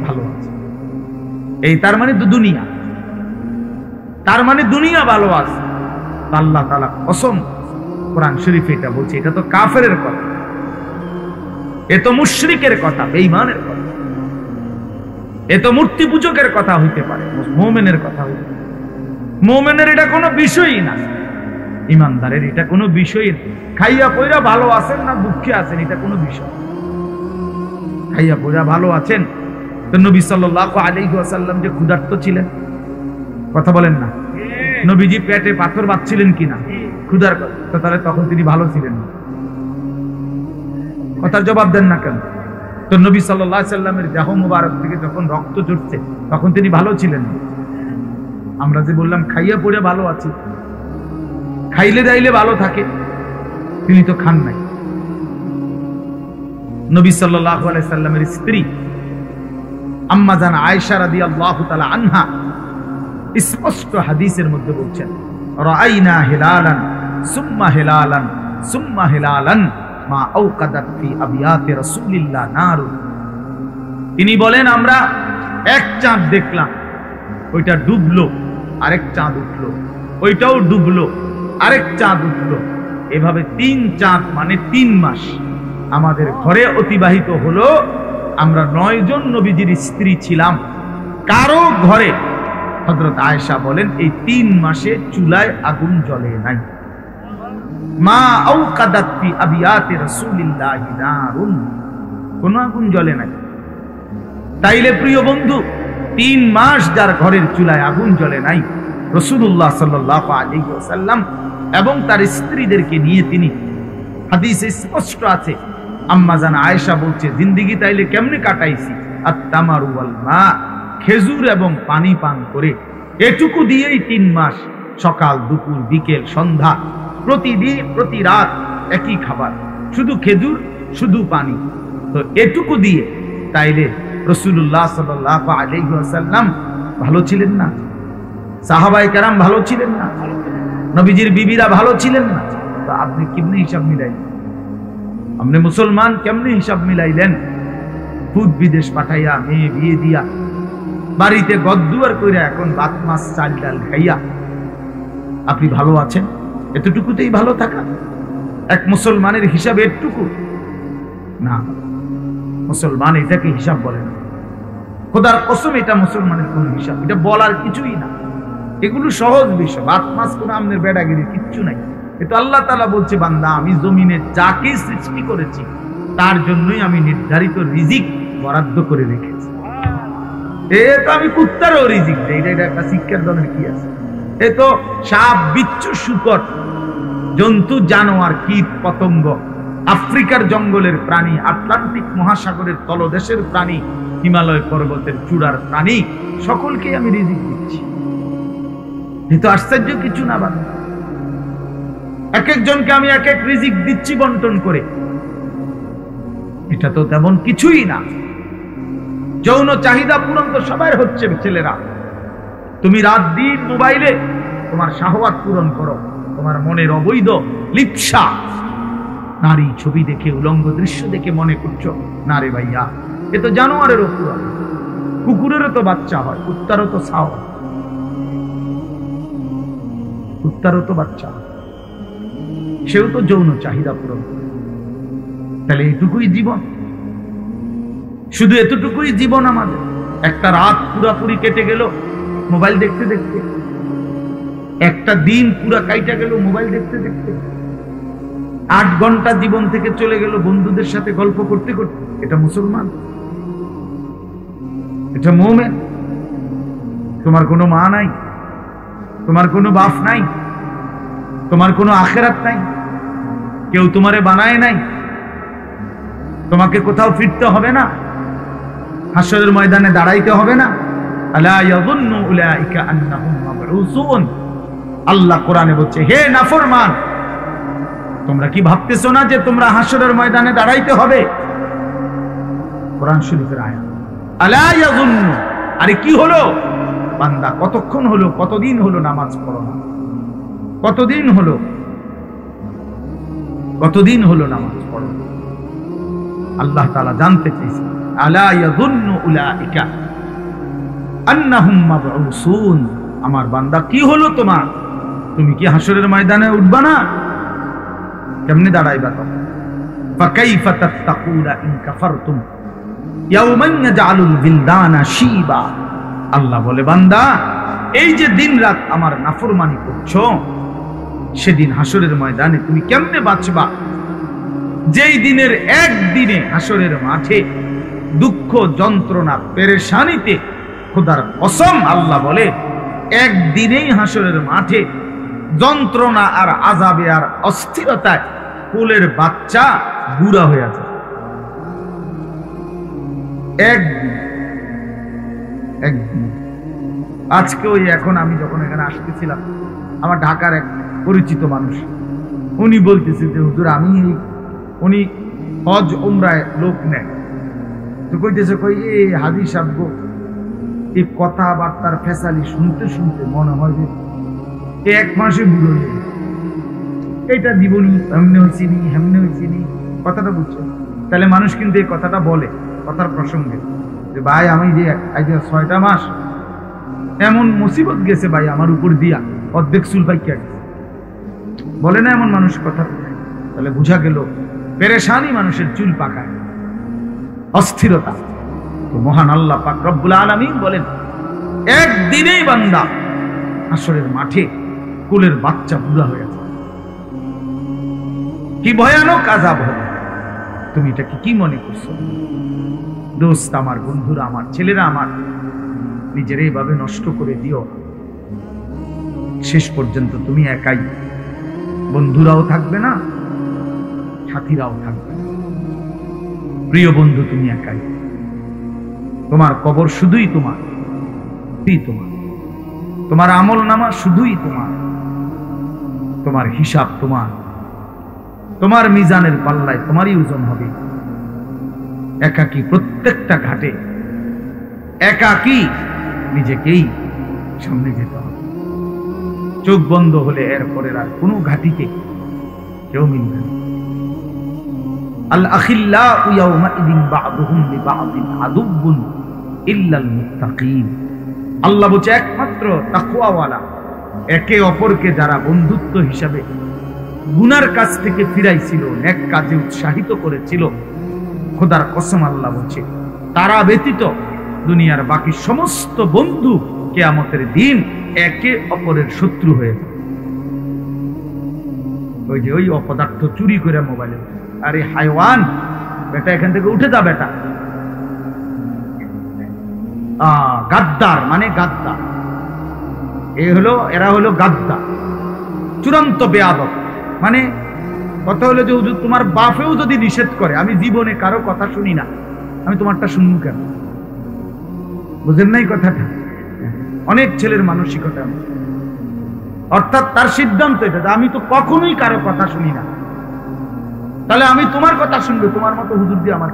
ভালো আছে, এই তার মানে তো দুনিয়া, তার মানে দুনিয়া ভালো আছে। আল্লাহ তাআলা কসম কোরআন শরীফে এটা বলছে, এটা তো কাফেরের কথা, এ তো মুশরিকের কথা, বেঈমানের কথা, এ তো মূর্তি পূজকের কথা হইতে পারে, মুমিনের কথা হইতে পারে। মুমিনের এটা কোনো বিষয়ই না, ইমানদারের এটা কোনো বিষয়। খাইয়া পয়রা ভালো আছেন না দুঃখে আছেন, এটা কোনো বিষয়। খাইয়া পয়রা ভালো আছেন তো নবী সাল্লাল্লাহু আলাইহি ওয়াসাল্লাম যে ক্ষুধার্ত ছিলেন, কথা বলেন না, নবীজি পেটে পাথর বাঁধছিলেন কিনা ক্ষুধার কথা, তাহলে তখন তিনি ভালো ছিলেন না? কথার জবাব দেন না কেন? তো নবী সাল্লাল্লাহু আলাইহি ওয়াসাল্লামের দেহ মুবারক থেকে যখন রক্ত ঝরছে তখন তিনি ভালো ছিলেন না? আমরা যে বললাম খাইয়া পড়ে ভালো আছি, খাইলে দাইলে ভালো থাকে, তিনি তো খান নাই। নবী সাল্লাল্লাহু আলাইহি সাল্লামের স্ত্রী আম্মা জান আয়েশা রাদিয়াল্লাহু তাআলা আনহা স্পষ্ট হাদিসের মধ্যে বলছেন, রাআইনা হিলালান সুম্মা হিলালান সুম্মা হিলালান মা আওকাদাত ফি আবিয়াতি রাসূলিল্লাহ নারু। তিনি বলেন, আমরা এক চাঁদ দেখলাম, ওইটা ডুবলো, আরেক চাঁদ উঠলো, ওইটাও ডুবলো, আরেক চাঁদ উঠলো, এভাবে 3 চাঁদ মানে 3 মাস আমাদের ঘরে অতিবাহিত হলো। আমরা 9 জন নবীজির স্ত্রী ছিলাম, কারো ঘরে, হযরত আয়েশা বলেন, এই 3 মাসে চুলায় আগুন জ্বলে নাই। মা আওকাদাত ফি আবিয়াতি রাসূলিল্লাহি নারুন, কোন আগুন জ্বলে নাই। তাইলে প্রিয় বন্ধু, 3 মাস যার ঘরের চুলায় আগুন জ্বলে নাই, রাসূলুল্লাহ সাল্লাল্লাহু আলাইহি ওয়াসাল্লাম এবং তার স্ত্রীদেরকে নিয়ে তিনি হাদিসে স্পষ্ট আছে, আম্মা জান আয়েশা বলছে, জিন্দেগি তাইলে কেমনে কাটাইছি, আত-তামারু ওয়াল মা, খেজুর এবং পানি পান করে, এটুকু দিয়েই 3 মাস, সকাল দুপুর বিকেল সন্ধ্যা, প্রতিদিন প্রতি রাত একই খাবার, শুধু খেজুর শুধু পানি। তো এটুকু দিয়ে তাইলে রাসূলুল্লাহ সাল্লাল্লাহু আলাইহি ওয়াসাল্লাম ভালো ছিলেন না? সাহাবায়ে কেরাম ভালো ছিলেন না? নবীজির বিবিরা ভালো ছিলেন না? তো আপনি কেমনে হিসাব মিলাইলেন? আপনি মুসলমান কেমনে হিসাব মিলাইলেন? খুদ বিদেশ পাঠাইয়া, মেয়ে বিয়ে দিয়া, বাড়িতে গদ্দুয়ার কইরা, এখন ভাত মাছ চাল ডাল খাইয়া আপনি ভালো আছেন? এতটুকুতেই ভালো থাকা এক মুসলমানের হিসাব এটুকু না। মুসলমান এটাকে হিসাব বলে না। খোদার কসম, এটা মুসলমানের কোন হিসাব? এটা বলার কিছুই না। এগুলো সহজ বিষয়। ভাত মাছ কোন আমনের বেড়াগিরি কিচ্ছু নাই। এটা আল্লাহ তাআলা বলছে, বান্দা আমি জমিনে যাকে সৃষ্টি করেছি তার জন্যই আমি নির্ধারিত রিজিক বরাদ্দ করে রেখেছি। তো আমি কুত্তারও রিজিক দেই, এটা একটা শিক্ষার দলের কি আছে? এ তো সাপ বিচ্ছু শুকর জন্তু জানোয়ার কীট পতঙ্গ, আফ্রিকার জঙ্গলের প্রাণী, আটলান্টিক মহাসাগরের তলদেশের প্রাণী, হিমালয় পর্বতের চূড়ার প্রাণী, সকলকে আমি রিজিক দিচ্ছি। এ তো আশ্চর্য কিছু না। বান্দা এক একজনকে আমি এক এক রিজিক দিচ্ছি বন্টন করে, এটা তো তেমন কিছুই না। যৌন চাহিদা পূরণ তো সবাই হচ্ছে ছেলেরা। তুমি রাত দিন মোবাইলে তোমার শাহওয়াত পূরণ করো, তোমার মনের অবৈধ লিপ্সা, নারী ছবি দেখে, উলঙ্গ দৃশ্য দেখে মনে করছো না রে ভাইয়া, এ তো জানোয়ারেরও পূরণ। কুকুরেরও তো বাচ্চা হয়, কুত্তারও তো ছাও, কুত্তারও তো বাচ্চা, সেও তো যৌন চাহিদা পূরণ। তাহলে এটুকুই জীবন? শুধু এতটুকুই জীবন আমাদের? একটা রাত পুরাপুরি কেটে গেল মোবাইল দেখতে দেখতে, একটা দিন পুরা কাইটা গেল মোবাইল দেখতে দেখতে, 8 ঘন্টা জীবন থেকে চলে গেল বন্ধুদের সাথে গল্প করতে করতে। এটা মুসলমান? এটা মুমিন? তোমার কোনো মা নাই, তোমার কোনো বাপ নাই, তোমার কোনো আখিরাত নাই, কেউ তোমারে বানায় নাই, তোমাকে কোথাও ফিরতে হবে না, হাসরের ময়দানে দাঁড়াইতে হবে না। আলা ইয়াযুন্নু উলাইকা আন্নাহুম মাবউসুন। আল্লাহ কোরআনে বলছে, হে নাফরমান, তোমরা কি ভাবতেছো না যে তোমরা হাসরের ময়দানে দাঁড়াইতে হবে? কোরআন শরীফের আয়াত। আলা ইয়াযুন্নু, আরে কি হলো বান্দা, কতক্ষণ হলো, কতদিন হলো নামাজ পড়ো না? কতদিন হলো, কতদিন হলো নামাজ পড়ো? আল্লাহ তাআলা জানতে চাইছে, আলা ইয়াযুন্নু উলাইকা আন্নাহুম মাবউসুন। আমার বান্দা কি হলো তোমার? তুমি কি হাসরের ময়দানে উঠবা না? কেমনে দাঁড়াইবা তখন? ফাকাইফা তাত্তাকুনা ইন কাফারতুম ইয়াওমান ইয়াজআলুল বিলদানা শিবা। আল্লাহ বলে, বান্দা এই যে দিন রাত আমার নাফরমানি করছো, সেদিন হাসরের ময়দানে তুমি কেমনে বাঁচবা? যেই দিনের একদিনে হাসরের মাঠে দুঃখ যন্ত্রণা পেরেশানিতে, খোদার কসম আল্লাহ বলে, একদিনেই হাসরের মাঠে যন্ত্রণা আর আযাবে আর অস্থিরতায় কোলের বাচ্চা বুড়া হয়ে যায়। একদিন। আজকে ওই এখন আমি যখন এখানে আসতেছিলাম, আমার ঢাকার এক পরিচিত মানুষ, উনি বলতেছে যে হুজুর আমি, উনি হজ উমরায় লোক নেয়, তো কইতেছে, কই এই হাজী সাহেব এই কথাবার্তার ফেসালি শুনতে শুনতে মনে হয় যে 1 মাসে বুড়ো হয়ে গেছে। এটা জীবনী এমনি হয়েছিনি, হেমনি হয়েছিনি, কথাটা বুঝছো? তাহলে মানুষ কিন্তু এই কথাটা বলে কথার প্রসঙ্গে যে ভাই আমি যে 6টা মাস এমন মুসিবত গেছে ভাই আমার উপর দিয়া, অর্ধেক চুল পাইকা গেছে, বলে না এমন মানুষ কথা? তাহলে বুঝা গেল পেরেশানি মানুষের চুল পাকায়, অস্থিরতা। তো মহান আল্লাহ পাক রব্বুল আলামিন বলেন, একদিনেই বান্দা হাসরের মাঠে কোলের বাচ্চা বুড়া হয়ে যায়। কি ভয়ানক আযাব হবে! তুমি এটাকে কি মনে করছো? দোস্ত আমার, বন্ধুরা আমার, ছেলেরা আমার, নিজের এইভাবে নষ্ট করে দিও। শেষ পর্যন্ত তুমি একাই, বন্ধুরাও থাকবে না, সাথীরাও থাকবে। প্রিয় বন্ধু, তুমি একাই। তোমার কবর শুধুই তোমার, তোমার আমল নামা শুধুই তোমার, তোমার হিসাব তোমার মিজানের পাল্লায় তোমারই ওজন হবে। একাকী প্রত্যেকটা ঘাটে একাকী নিজেকেই সামনে যেতে হবে। চোখ বন্ধ হলে এরপরে আর কোনো ঘাটিতে কেউ মিলবে না। আল আখিল্লাউ ইয়াউমাইদিন বা'দুহুম লিবা'দিন আদুব্বুন ইল্লাল মুত্তাকিন। আল্লাহ বলছে একমাত্র তাকওয়াওয়ালা একে অপরকে যারা বন্ধুত্ব হিসাবে গুনার কাছ থেকে ফিরাইছিল, নেক কাজে উৎসাহিত করেছিল, খোদার কসম আল্লাহ বলছে তারা ব্যতীত দুনিয়ার বাকি সমস্ত বন্ধু কিয়ামতের দিন একে অপরের শত্রু হয়ে যাবে। ওই যে ওই অপদার্থ চুরি করে মোবাইলে, আরে হাইওয়ান বেটা এখান থেকে উঠে যা বেটা। গাদ্দার মানে গাদ্দার, এরা হলো গাদ্দার, চূড়ান্ত বেয়াদব। মানে কথা হলো যে হুজুর তোমার বাপেও যদি নিষেধ করে, আমি জীবনে কারো কথা শুনি না, আমি তোমারটা শুনবো কেন? বুঝেন নাই কথাটা? অনেক ছেলের মানসিকতা, অর্থাৎ তার সিদ্ধান্ত এটা, আমি তো কখনোই কারো কথা শুনি না, তাহলে আমি তোমার কথা শুনবো? তোমার মতো হুজুর দিয়ে আমার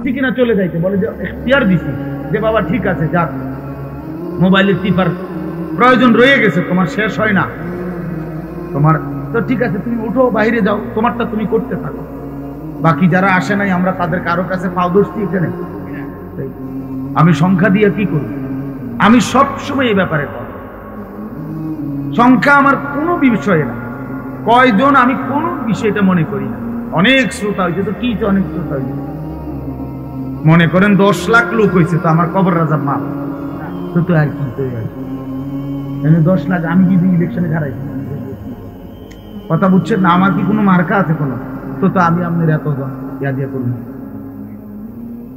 ঠিক না চলে যাইতে বলে যে এখতিয়ার দিছি যে বাবা ঠিক আছে যাক, মোবাইলের টিপার প্রয়োজন রয়ে গেছে, তোমার শেষ হয় না, তোমার তো ঠিক আছে, তুমি উঠো বাইরে যাও, তোমারটা তুমি করতে থাকো। বাকি যারা আসে নাই আমরা তাদের কারো কাছে পাউদর্শী এখানে। আমি সংখ্যা দিয়ে কি করি? আমি সবসময় এই ব্যাপারে সংখ্যা আমার কোনো বিষয়ে না, কয়জন আমি কোন বিষয়টা মনে করি না। অনেক শ্রোতা হয়েছে তো কি, অনেক শ্রোতা হয়েছে মনে করেন 10 লাখ লোক হয়েছে তো আমার কবর রাজার মাপ তো আর কি 10 লাখ আমি কি ইলেকশনে হারাই? কথা বুঝছেন না? আমার কি কোনো মার্কা আছে কোনো? তো আমি আপনার এত ইয়া দিয়ে করুন,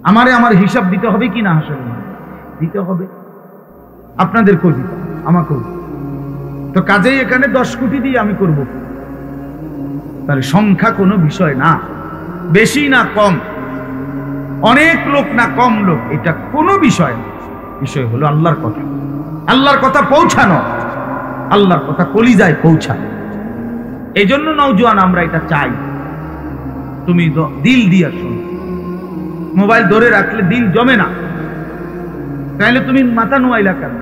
আমার হিসাব দিতে হবে কি না? আসলে দিতে হবে, আপনাদেরকেও দিতে, আমাকেও। তো কাজেই এখানে 10 কোটি দিয়ে আমি করব, তাহলে সংখ্যা কোনো বিষয় না, বেশি না কম, অনেক লোক না কম লোক, এটা কোনো বিষয় না। বিষয় হলো আল্লাহর কথা, আল্লাহর কথা পৌঁছানো, আল্লাহর কথা কলিজায় পৌঁছানো। এই জন্য নওজোয়ান আমরা এটা চাই, তুমি দিল দিয়ে শোনো। মোবাইল ধরে রাখলে দিল জমে না, তাহলে তুমি মাথা নোয়াইলা কেন?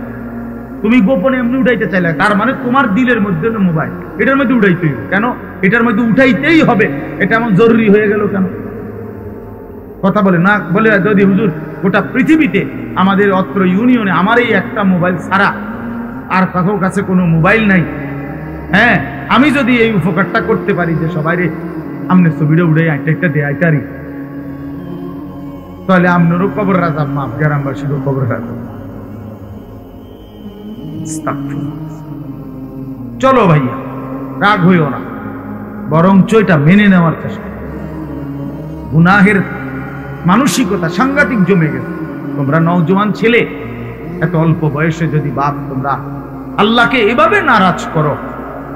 তুমি গোপনে এমনি উঠাইতে চাইলে, তার মানে তোমার দিলের মধ্যে মোবাইল, এটার মধ্যে উঠাইতে হবে কেন? এটার মধ্যে উঠাইতেই হবে, এটা এমন জরুরি হয়ে গেল কেন? কথা বলে না, বলে যদি হুজুর গোটা পৃথিবীতে আমাদের অত্র ইউনিয়নে আমার এই একটা মোবাইল ছাড়া আর কারোর কাছে কোনো মোবাইল নাই, হ্যাঁ, আমি যদি এই উপকারটা করতে পারি যে সবাই রে আমনে ছবিটা উড়ে একটা দেয়াইতারি, তাহলে আপনারও কবর রাজা মাপ, গ্রামবাসীরও কবর রাজা। চলো ভাইয়া, রাগ হইও না, বরঞ্চ এটা মেনে নেওয়ার চেষ্টা। গুনাহের মানসিকতা সাংঘাতিক জমে গেছে। তোমরা নওজোয়ান ছেলে, এত অল্প বয়সে যদি বাপ তোমরা আল্লাহকে এভাবে নারাজ করো,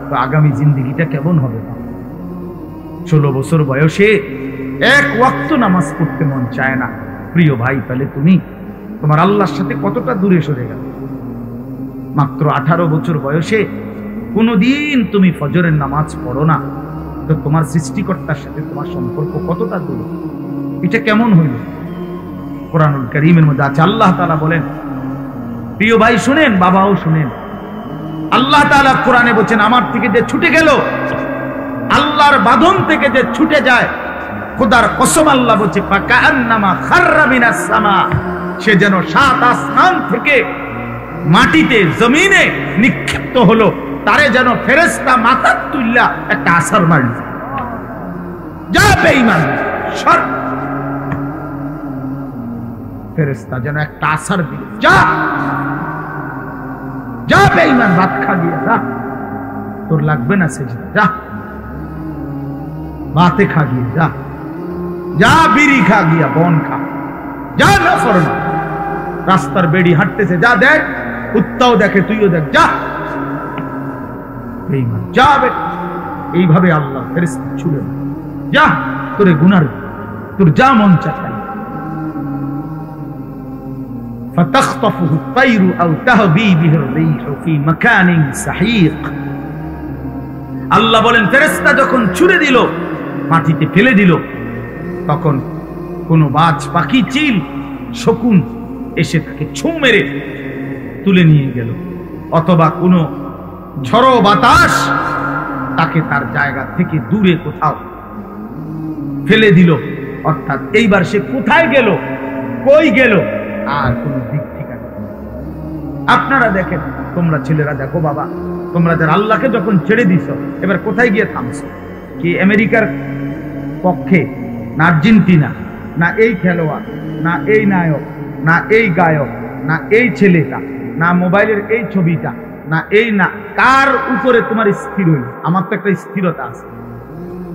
তো আগামী জিন্দেগিটা কেমন হবে? 16 বছর বয়সে এক ওয়াক্ত নামাজ পড়তে মন চায় না। প্রিয় ভাই, তাহলে তুমি তোমার আল্লাহর সাথে কতটা দূরে সরে গেল? মাত্র 18 বছর বয়সে কোনদিন তুমি ফজরের নামাজ পড়ো না, তো তোমার সৃষ্টিকর্তার সাথে তোমার সম্পর্ক কতটা দূর? এটা কেমন হইল? কোরআনুল কারীমের মধ্যে আছে, আল্লাহ তাআলা বলেন, প্রিয় ভাই শুনেন, বাবাও শুনেন, আল্লাহ তাআলা কোরআনে বলেন, আমার থেকে যে ছুটে গেল, আল্লাহর বাঁধন থেকে যে ছুটে যায়, খোদার কসম আল্লাহ বলছে, ফাকান্নামা খাররা মিনাস সামা, সে যেন 7 আসমান থেকে মাটিতে জমিনে নিক্ষিপ্ত হলো, তারে যেন ফেরেশতা মাথা তুইলা একটা আছাড় মারল। যা বেঈমান, সর! ফেরেশতা যেন একটা আছাড় দিল, যা যা বেঈমান, ভাত খা গিয়া যা, তোর লাগবে না সেজদা, যা ভাতে খা গিয়া যা, যা বিড়ি খা গিয়া, বন খা, যা না ফরমা, রাস্তার বেড়ি হাঁটতেছে, যা দেখ, কুত্তাও দেখে, তুইও দেখ, যা বেঈমান, যা। এইভাবে আল্লাহ ফেরেশতা ছুড়ে, যা তোরে গুনার, তোর যা মন চায়। فَتَخْطَفُهُ الطَّيْرُ أَوْ تَهْوِي بِهِ الرِّيحُ فِي مَكَانٍ سَحِيقٍ। আল্লাহ বলেন ফেরেশতা যখন ছুঁড়ে দিল, মাটিতে ফেলে দিল, তখন কোন বাজ পাখি, চিল, শকুন এসে তাকে ছুঁ মেরে তুলে নিয়ে গেল, অথবা কোন ঝড়ো বাতাস তাকে তার জায়গা থেকে দূরে কোথাও ফেলে দিল। অর্থাৎ এইবার সে কোথায় গেল, কই গেল, আর কোন দিক ঠিকানা। আপনারা দেখেন, তোমরা ছেলেরা দেখো বাবা, তোমরা যারা আল্লাহকে যখন ছেড়ে দিছো, এবার কোথায় গিয়ে থামছো? কি আমেরিকার পক্ষে, না আর্জেন্টিনা, না এই খেলোয়াড়, না এই নায়ক, না এই গায়ক, না এই ছেলেটা, না মোবাইলের এই ছবিটা, না এই, না কার উপরে তোমার স্থির হইল? আমার তো একটা স্থিরতা আছে।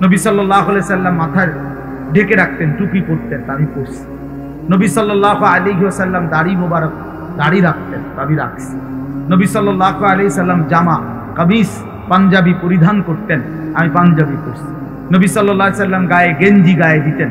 নবী সাল্লাল্লাহু আলাইহি সাল্লাম মাথায় ঢেকে রাখতেন, টুপি পরতেন, আমি পরছি। নবী সাল্লাল্লাহু আলাইহি ওয়াসাল্লাম দাড়ি মোবারক, দাড়ি রাখতেন, আমি রাখছি। নবী সাল্লাল্লাহু আলাইহি সাল্লাম জামা, কামিজ, পাঞ্জাবি পরিধান করতেন, আমি পাঞ্জাবি পরছি। নবী সাল্লাল্লাহু আলাইহি সাল্লাম গায়ে গেঞ্জি গায়ে দিতেন,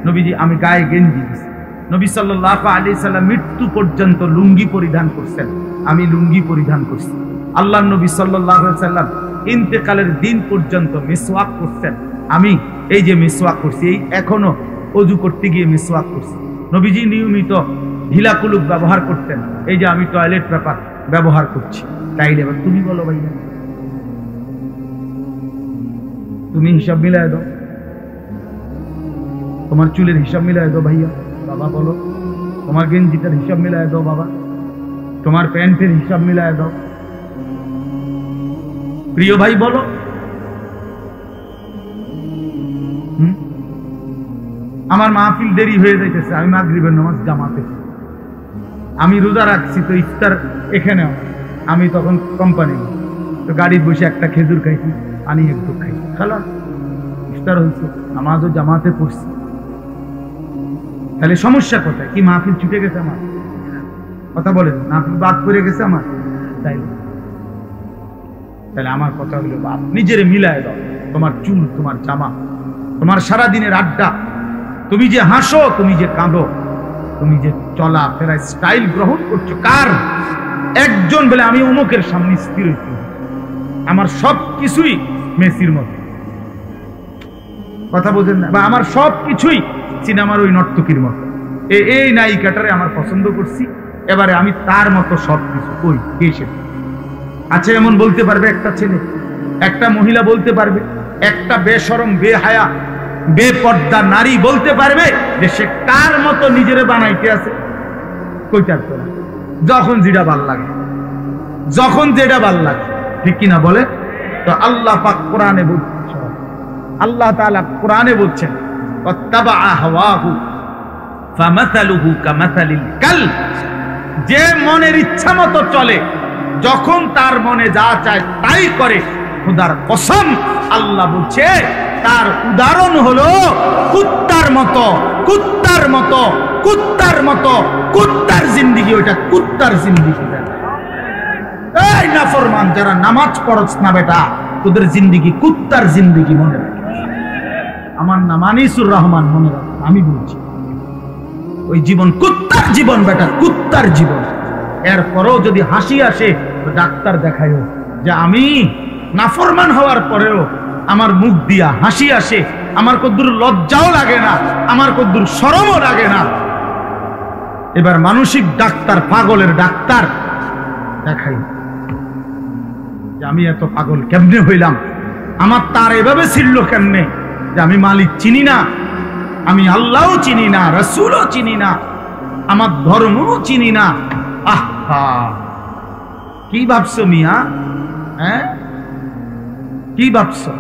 নবীজি আমি গায়ে গেঞ্জি দিছি। নবী সাল্লাল্লাহু আলাইহি সাল্লাম মৃত্যু পর্যন্ত লুঙ্গি পরিধান করতেন, আমি লুঙ্গি পরিধান করছি। আল্লাহর নবী সাল্লাল্লাহু আলাইহি সাল্লাম ইন্তেকালের দিন পর্যন্ত মিসওয়াক করতেন, আমি এই যে মিসওয়াক করছি, এই এখনো ওযু করতে গিয়ে মিসওয়াক করছি। নবীজি নিয়মিত ঢিলা কুলুপ ব্যবহার করতেন, এই যে আমি টয়লেট পেপার ব্যবহার করছি। তাইলে এবার তুমি বলো ভাইয়া, তুমি হিসাব মিলাই দাও, তোমার চুলের হিসাব মিলাই দাও ভাইয়া। বাবা বলো, তোমার গেঞ্জিটার হিসাব মিলাই দাও বাবা, তোমার প্যান্টের হিসাব মিলাই দাও। প্রিয় ভাই বলো, আমার মাহফিল দেরি হয়ে যাইতেছে, আমি মাগরিবের নামাজ জামাতে, আমি রোজা রাখছি, তো ইফতার এখানে, আমি তখন কোম্পানি, তো গাড়ির বসে একটা খেজুর খাইছি, পানি একটু খাই, খালাস ইফতার হয়েছে, নামাজও জামাতে পড়ছি। তাহলে সমস্যা কোথায়? কি মাহফিল ছুটে গেছে আমার? কথা বলেন, মাহফিল বাদ করে গেছে আমার? তাহলে আমার কথা হলো, বাপ নিজেরে মিলায় দাও, তোমার চুল, তোমার জামা, তোমার সারাদিনের আড্ডা, তুমি যে হাসো, তুমি যে কাঁদো, তুমি যে চলা ফেরায় স্টাইল গ্রহণ করছো, কার? একজন বলে আমি অমুকের সামনে স্থির হইছি, আমার সব কিছুই মেসির মতো, কথা বোঝেন না? বা আমার সব কিছুই সিনেমার ওই নর্তকীর মতো, এই নায়িকাটারে আমার পছন্দ করছি, এবারে আমি তার মতো সব কিছু। কই কে সে? আচ্ছা, এমন বলতে পারবে একটা ছেলে, একটা মহিলা বলতে পারবে, একটা বেশরম, বেহায়া, বেপর্দা নারী বলতে পারবে যে সে কার মতো নিজেরে বানাইতে আছে? কইতে পারতো না। যখন যেটা ভাল লাগে, যখন যেটা ভাল লাগে, ঠিক কিনা বলে? তো আল্লাহ পাক কোরআনে বলছেন, আল্লাহ তাআলা কোরআনে বলছেন, ওয়াত্তাবা হাওয়াহু ফামাসালুহু কামাসালিল কালব, যে মনের ইচ্ছা মতো চলে, যখন তার মনে যা চায় তাই করে, খোদার কসম আল্লাহ বলছে তার উদাহরণ হলো কুত্তার মতো, কুত্তার মতো, কুত্তার মতো, কুত্তার জিন্দেগি, ওইটা কুত্তার জিন্দেগি। এই নাফরমান যারা নামাজ পড়ছ না বেটা, তোদের জিন্দেগি কুত্তার জিন্দেগি, মনে রাখ। আমার নাম আনিসুর রহমান, মনে রাখ, আমি বলছি ওই জীবন কুত্তার জীবন বেটা, কুত্তার জীবন। এরপরেও যদি হাসি আসে তো ডাক্তার দেখায়ও যে আমি নাফরমান হওয়ার পরেও আমার মুখ দিয়া হাসি আসে, আমার কদ্দুর লজ্জাও লাগে না, আমার কদ্দুর শরমও লাগে না। এবার মানসিক ডাক্তার, পাগলের ডাক্তার দেখাই যে আমি এত পাগল কেমনে হইলাম, আমার তার এভাবে ছিল কেমনে যে আমি মালিক চিনি না, আমি আল্লাহও চিনি না, রাসূলও চিনি না, আমার ধর্মও চিনি না। আহা, কি ভাবছো মিয়া? হ্যাঁ, কি ভাবছো?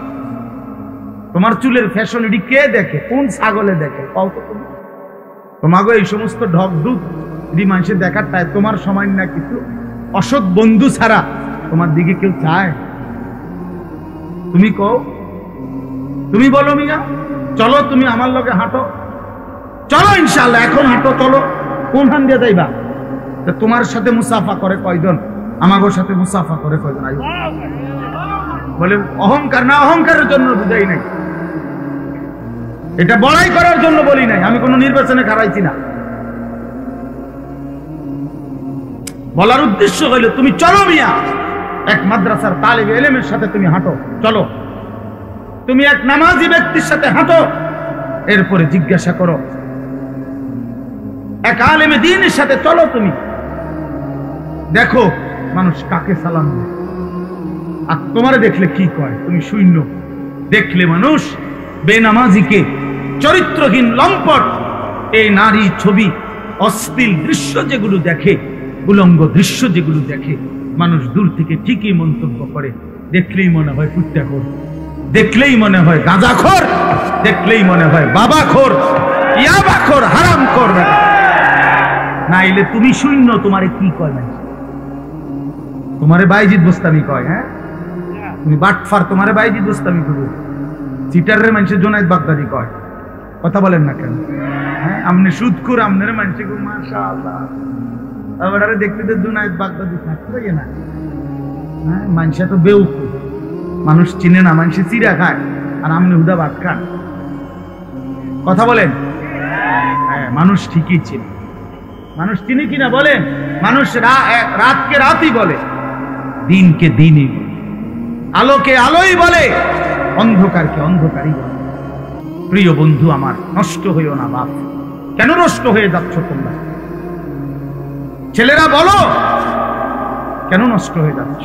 তোমার চুলের ফ্যাশন এটি কে দেখে? কোন ছাগলে দেখে? তোমাকে এই সমস্ত ঢক ঢুক মানুষের দেখার তাই তোমার সময় না, কিছু অসৎ বন্ধু ছাড়া তোমার দিকে কেউ চায়? তুমি কও, তুমি বলো মিয়া, চলো তুমি আমার লগে হাঁটো, চলো ইনশাআল্লাহ এখন হাঁটো, চলো। কোন হান দিয়ে যাইবা? তোমার সাথে মুসাফা করে কয়জন? আমাগোর সাথে মুসাফা করে কয়জন? আইও বলে অহংকার না, অহংকারের জন্য বুঝাই নাই। এটা বড়াই করার জন্য বলি নাই, আমি কোনো নির্বাচনে খারাইছি না। বলার উদ্দেশ্য হইল তুমি চলো মিয়া, এক মাদ্রাসার তালিবে ইলমের সাথে তুমি হাঁটো, চলো। তুমি এক নামাজি ব্যক্তির সাথে হাঁটো, এরপরে জিজ্ঞাসা করো। এক আলেমে দ্বীনের সাথে চলো, তুমি দেখো মানুষ কাকে সালাম দেয়, আর তোমারে দেখলে কি কয়, তুমি শূন্য। দেখলে মানুষ বেনামাজিকে, চরিত্রহীন লম্পট, এই নারী ছবি, অশ্লীল দৃশ্য যেগুলো দেখে, উলঙ্গ দৃশ্য যেগুলো দেখে, মানুষ দূর থেকে ঠিকই মন্তব্য করে। দেখলেই মনে হয় কুত্তাখোর, দেখলেই মনে হয় গাঁজাখোর, দেখলেই মনে হয় বাবাখোর, ইয়াবাখোর, হারামখোর। নাইলে তুমি শূন্য, তোমারে কি কয় না? তোমারে বাইজিদ বোস্তামি কয়। হ্যাঁ, তুমি বাটফার, তোমারে বাইজিদ বোস্তামি করো। চিটারের মানুষের জোনায়েদ বাগদাদি কয়। কথা বলেন না কেন? হ্যাঁ, আমনে সুদখোর, আমনের মানুষে গো মাশাআল্লাহ, আবার আরে দেখতে তো জোনায়েদ বাগদাদি থাকতে না। হ্যাঁ, মানুষে তো বেউকুফ, মানুষ চিনে না, মানুষে চিড়া খায়, আর আমনে হুদা ভাত খান। কথা বলেন? হ্যাঁ, মানুষ ঠিকই চিনে। মানুষ চিনি কিনা বলেন? মানুষ রাতকে রাতই বলে, দিনকে দিনই বলে, আলোকে আলোই বলে, অন্ধকারকে অন্ধকারই বলে। প্রিয় বন্ধু আমার, নষ্ট হইও না বাপ। কেন নষ্ট হয়ে যাচ্ছ তোমরা? ছেলেরা বলো, কেন নষ্ট হয়ে যাচ্ছ?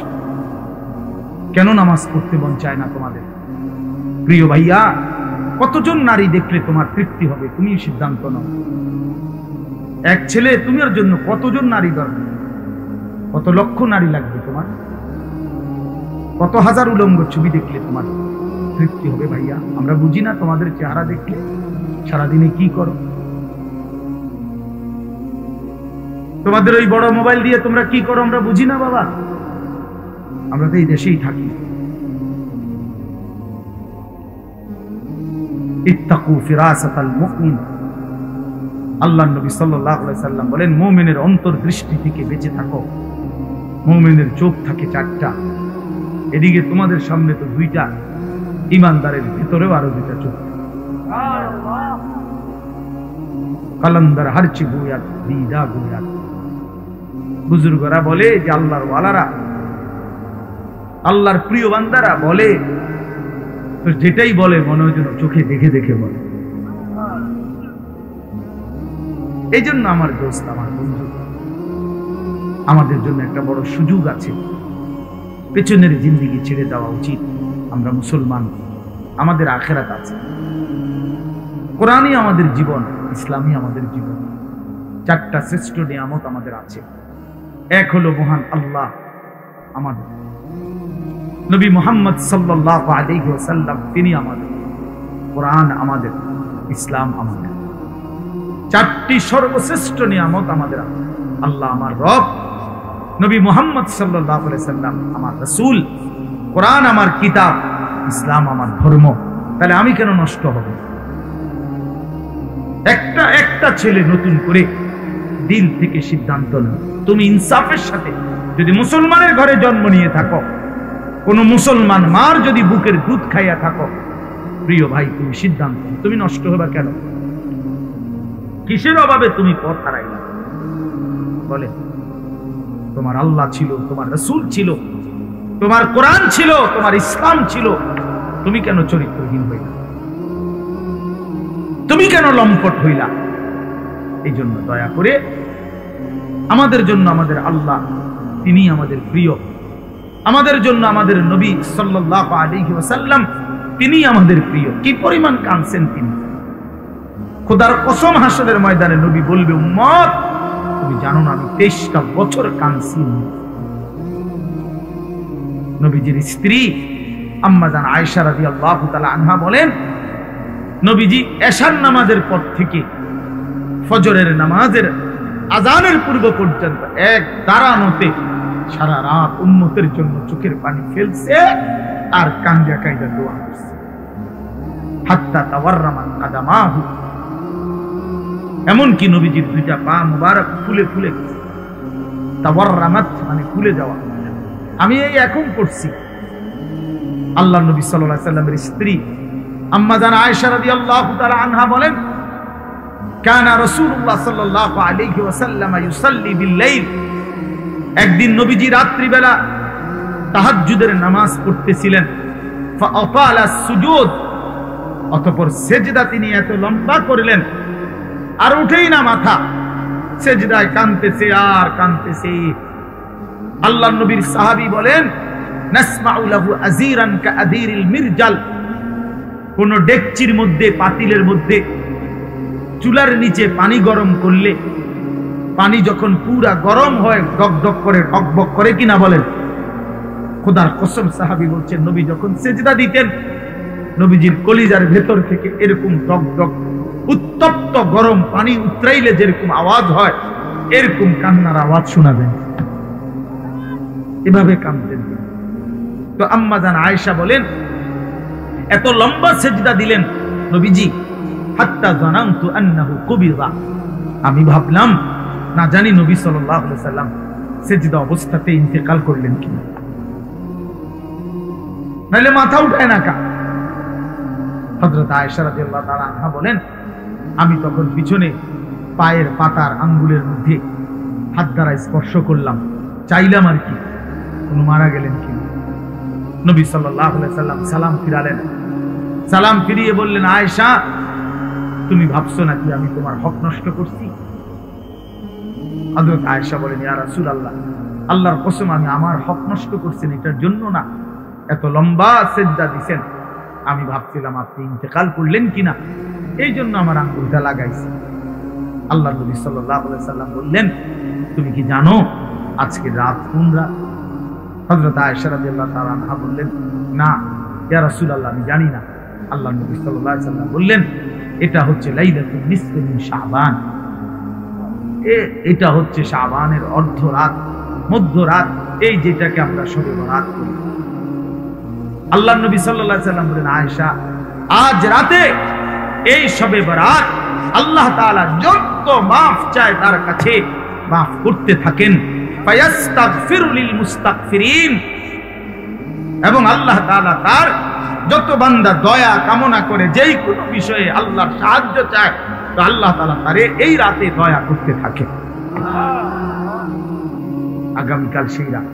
কেন নামাজ পড়তে মন চায় না তোমাদের? প্রিয় ভাইয়া, কতজন নারী দেখলে তোমার তৃপ্তি হবে? তুমি সিদ্ধান্ত নাও। এক ছেলে, তুমি ওর জন্য কতজন নারী দরকার? কত লক্ষ নারী লাগবে তোমার? কত হাজার উলঙ্গ ছবি দেখলে তোমার তৃপ্তি হবে? ভাইয়া, আমরা বুঝি না তোমাদের চেহারা দেখলে সারাদিনে কি করো? তোমাদের ওই বড় মোবাইল দিয়ে তোমরা কি করো আমরা বুঝি না বাবা। আমরা তো এই দেশেই থাকি। ইত্তাকু ফিরাসাতাল মুমিন, আল্লাহর নবী সাল্লাল্লাহু আলাইহি সাল্লাম বলেন, মুমিনের অন্তর্দৃষ্টি থেকে বেঁচে থাকো। মুমিনের চোখ থাকে চারটা, এদিকে তোমাদের সামনে তো দুইটা, ইমানদারের ভিতরেও আরো দুইটা চোখ। কালান্দার হারচি বুয়াত দিদা বুয়াত। বুজুর্গরা বলে যে আল্লাহর ওয়ালারা, আল্লাহর প্রিয় বান্দারা বলে, তো যেটাই বলে মনে হয় যেন চোখে দেখে দেখে বলে। এই জন্য আমার দোস্ত, আমার বন্ধু, আমাদের জন্য একটা বড় সুযোগ আছে। পেছনের জিন্দেগি ছেড়ে দেওয়া উচিত। আমরা মুসলমান, আমাদের আখিরাত আছে। কোরআনই আমাদের জীবন, ইসলামই আমাদের জীবন। চারটা শ্রেষ্ঠ নিয়ামত আমাদের আছে। এক হলো মহান আল্লাহ আমাদের, নবী মুহাম্মদ সাল্লাল্লাহু আলাইহি ওয়াসাল্লাম তিনি আমাদের, কোরআন আমাদের, ইসলাম আমাদের। চারটি সর্বশ্রেষ্ঠ নিয়ামত আমাদের আছে। আল্লাহ আমার রব, নবী মুহাম্মদ সাল্লাল্লাহু আলাইহি ওয়াসাল্লাম আমার রাসূল, কোরআন আমার কিতাব, ইসলাম আমার ধর্ম। তাহলে আমি কেন নষ্ট হব? একটা ছেলে নতুন করে দিল থেকে সিদ্ধান্ত নাও। তুমি ইনসাফের সাথে, যদি মুসলমানের ঘরে জন্ম নিয়ে থাকো, কোন মুসলমান মার যদি বুকের দুধ খাইয়া থাকো, প্রিয় ভাই, তুমি সিদ্ধান্ত, তুমি নষ্ট হবা কেন? কিসের অভাবে তুমি পথ হারাইলা? বলে, তোমার আল্লাহ ছিল, তোমার রাসূল ছিল, তোমার কোরআন ছিল, তোমার ইসলাম ছিল, তুমি কেন চরিত্রহীন হইলা? তুমি কেন লম্পট হইলা? এই জন্য দয়া করে আমাদের জন্য আমাদের আল্লাহ, তিনি আমাদের প্রিয়। আমাদের জন্য আমাদের নবী সাল্লাল্লাহু আলাইহি ওয়াসাল্লাম, তিনি আমাদের প্রিয়। কি পরিমাণ কাঁদছেন তিনি! খোদার কসম, হাসরের ময়দানে নবী বলবে, উম্মত তুমি জানো না আমি 23টা বছর কাঁদছি। নবীজির স্ত্রী আম্মা জান আয়েশা রাদিয়াল্লাহু তাআলা আনহা বলেন, নবীজি এশার নামাজের পর থেকে ফজরের নামাজের আজানের পূর্ব পর্যন্ত এক দাঁড়ানোতে সারা রাত উম্মতের জন্য চোখের পানি ফেলছে আর কান্দা কাইদা দোয়া করছে। হাত্তা তাওয়াররামাত কাদামাহু, এমনকি নবীজির দুইটা পা মুবারক ফুলে ফুলে গেছে। তাওয়াররামাত মানে ফুলে যাওয়া। আমি এই এখন করছি, আল্লাহ নবী সাল্লাল্লাহু আলাইহি সাল্লামের স্ত্রী আম্মা জান আয়েশা রাদিয়াল্লাহু তাআলা আনহা বলেন, কানা রাসূলুল্লাহ সাল্লাল্লাহু আলাইহি ওয়াসাল্লাম ইউসাল্লি বিল-লাইল, একদিন নবীজি রাত্রিবেলা তাহাজ্জুদের নামাজ পড়তেছিলেন। ফাআতালা সুজুদ, অতঃপর সেজদা তিনি এত লম্বা করলেন আর উঠেই না মাথা, সেজদায় কাঁদতেছে আর কাঁদতেছে। আল্লাহর নবীর সাহাবী বলেন, নাসমাউ লাহু আযীরান কাআযীরিল মিরজাল, কোন ডেকচির মধ্যে, পাতিলের মধ্যে চুলার নিচে পানি গরম করলে পানি যখন পুরা গরম হয় ডকডক করে, টকবক করে কিনা বলেন? খোদার কসম, সাহাবী বলছেন নবী যখন সেজদা দিতেন নবীজির কলিজার ভেতর থেকে এরকম ডকডক উত্তপ্ত গরম পানি উতরাইলে যেরকম আওয়াজ হয় এরকম কান্নার আওয়াজ শোনাবেন। এভাবে কাঁদতেন। তো আম্মা জান আয়েশা বলেন, এত লম্বা সেজদা দিলেন নবীজি, হাত্তা জানান্তু আন্নাহু কুবিরা, আমি ভাবলাম না জানি নবী সাল্লাল্লাহু আলাইহি ওয়াসাল্লাম সেজদা অবস্থাতে ইন্তেকাল করলেন কিনা, নাইলে মাথা উঠায় না কা। হযরত আয়েশা রাদিয়াল্লাহু তাআলা আনহা বলেন, আমি তখন পিছনে পায়ের পাতার আঙ্গুলের মধ্যে হাত দ্বারা স্পর্শ করলাম, চাইলাম আর কি কোন মারা গেলেন কি। নবী সাল্লাল্লাহু আলাইহি ওয়াসাল্লাম সালাম ফিরালেন, সালাম ফিরিয়ে বললেন, আয়েশা তুমি ভাবছো নাকি আমি তোমার হক নষ্ট করছি? হযরত আয়েশা বলেন, ইয়া রাসূলুল্লাহ, আল্লাহর কসম আমি আমার হক নষ্ট করছেন এটার জন্য না, এত লম্বা সেজদা দিছেন, আমি ভাবছিলাম আপনি ইন্তেকাল করলেন কিনা, এই জন্য আমার আঙ্গুলটা লাগাইছি। আল্লাহর নবী সাল্লাল্লাহু আলাইহি ওয়াসাল্লাম বললেন, তুমি কি জানো আজকে রাত কোন রাত? হযরত আয়েশা রাদিয়াল্লাহু তাআলা আনহা বললেন, না ইয়া রাসূলুল্লাহ আমি জানি না। আল্লাহর নবী সাল্লাল্লাহু আলাইহি ওয়াসাল্লাম বললেন, এটা হচ্ছে লাইলাতুন নিসফি মিন শাবান, এটা হচ্ছে শাবানের অর্ধ রাত, মধ্য রাত, এই যেটাকে আমরা শবে বরাত বলি। আল্লাহর নবী সাল্লাল্লাহু আলাইহি ওয়াসাল্লাম বলেন, আয়েশা আজ রাতে এই শবে বরাত আল্লাহ তাআলা যত মাফ চায় তার কাছে মাফ করতে থাকেন, ফায়াস্তাগফিরু লিল মুস্তাগফিরিন, এবং আল্লাহ তাআলা তার যত বান্দা দয়া কামনা করে যেই কোনো বিষয়ে আল্লাহর সাহায্য চায় তো আল্লাহ তাআলা তারে এই রাতে দয়া করতে থাকে। আগামীকাল সেই রাত,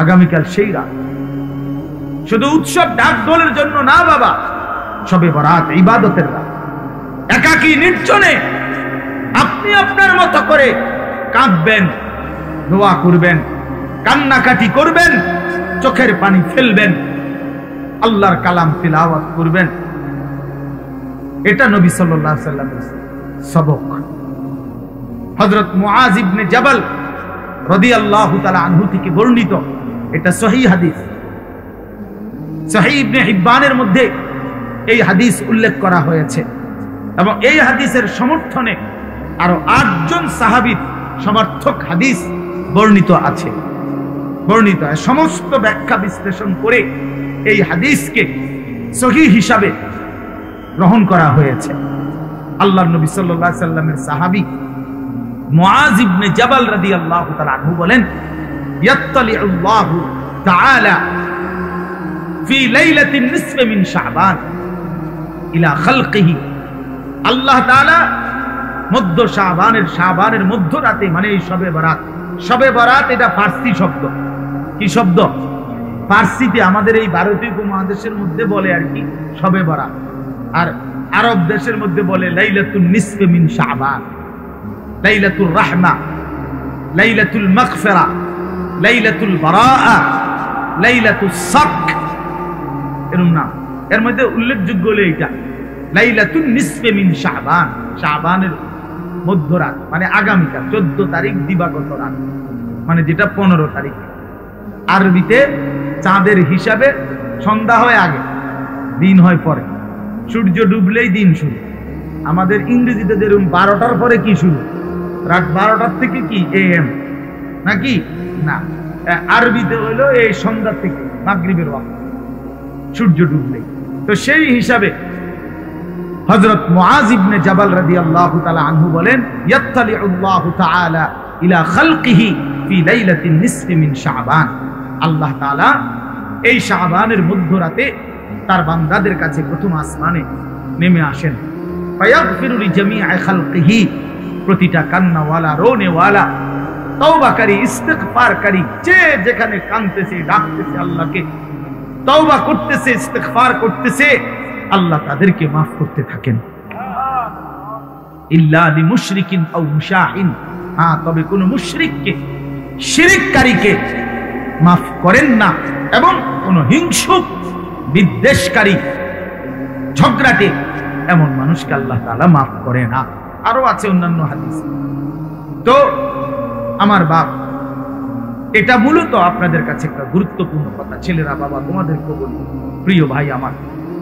আগামীকাল সেই রাত শুধু উৎসব ডাকডোলের জন্য না বাবা, শবে বরাত ইবাদতের রাত। একাকী নির্জনে আপনি আপনার মতো করে কাঁদবেন, দোয়া করবেন, কান্নাকাটি করবেন, চোখের পানি ফেলবেন, আল্লাহর কালাম তিলাওয়াত করবেন। এটা নবী সাল্লাল্লাহু আলাইহি ওয়াসাল্লামের সবক। হযরত মুআজ ইবনে জাবাল রাদিয়াল্লাহু তাআলা আনহু থেকে বর্ণিত, এটা সহিহ হাদিস, সহিহ ইবনে হিব্বানের মধ্যে এই হাদিস উল্লেখ করা হয়েছে এবং এই হাদিসের সমর্থনে আরো 8 জন সাহাবীর সমর্থক হাদিস বর্ণিত আছে। বর্ণিত সমস্ত ব্যাখ্যা বিশ্লেষণ করে এই হাদিসকে সহিহ হিসাবে গ্রহণ করা হয়েছে। আল্লাহর নবী সাল্লাল্লাহু আলাইহি ওয়াসাল্লামের সাহাবী মুআজ ইবনে জাবাল রাদিয়াল্লাহু তাআলা আনহু বলেন, ইয়াত্তালিউল্লাহু তাআলা ফি লাইলাতিন নিসফি মিন শাবান ইলা খালকিহি, আল্লাহ তাআলা মধ্য শাবানের মধ্য রাতে, মানে এই শবে বরাত। শবে বরাত এটা ফার্সি শব্দ। কি শব্দ? ফার্সিতে আমাদের এই ভারতীয় উপমহাদেশের মধ্যে বলে আর কি শবে বরাত, আর আরব দেশের মধ্যে বলে লাইলাতুন নিসফি মিন শাবান, লাইলাতুর রাহমা, লাইলাতুল মাগফিরা, লাইলাতুল বারাআ, লাইলাতুস সাক, এরকম নাম। এর মধ্যে উল্লেখযোগ্য হলো এটা লাইলাতুন নিসফি মিন শাবান, শাবানের মধ্যরাত, মানে আগামীকাল 14 তারিখ দিবাগত রাত, মানে যেটা 15 তারিখ। আরবিতে চাঁদের হিসাবে সন্ধ্যা হয় আগে, দিন হয় পরে, সূর্য ডুবলেই দিন শুরু। আমাদের ইংরেজিতে যেরকম 12টার পরে কি শুরু, রাত 12টার থেকে কি AM নাকি না, আরবিতে হইলো এই সন্ধ্যা থেকে মাগরিবের ওয়াক্ত, সূর্য ডুবলেই। তো সেই হিসাবে হযরত মুআজ ইবনে জাবাল রাদিয়াল্লাহু তাআলা আনহু বলেন, ইয়াত্তালিউল্লাহু তাআলা ইলা খালকিহি ফি লাইলাতিন নিসফি মিন শাবান, আল্লাহ তাআলা এই শাবানের মধ্যরাতে তার বান্দাদের কাছে প্রথম আসমানে নেমে আসেন। ফায়াগফিরু লিজামিআ খালকিহি, প্রতিটা কান্নাওয়ালা, রোনেওয়ালা, তওবাকারী, ইস্তিগফারকারী, যে যেখানে কাঁদতেছে, ডাকতেছে আল্লাহকে, তওবা করতেছে, ইস্তিগফার করতেছে, আল্লাহ তাদেরকে মাফ করতে থাকেন। ইল্লা লিমুশরিকিন আও মুশাহিন, তবে কোন মুশরিককে, শিরককারীকে মাফ করেন না, এবং কোন হিংসুক, বিদ্বেষকারী, ঝগড়াটে এমন মানুষকে আল্লাহ তাআলা মাফ করে না। আরো আছে অন্যান্য হাদিস। তো আমার বাপ, এটা মূলত আপনাদের কাছে একটা গুরুত্বপূর্ণ কথা। ছেলেরা, বাবা, তোমাদেরকে বলি, প্রিয় ভাই আমার,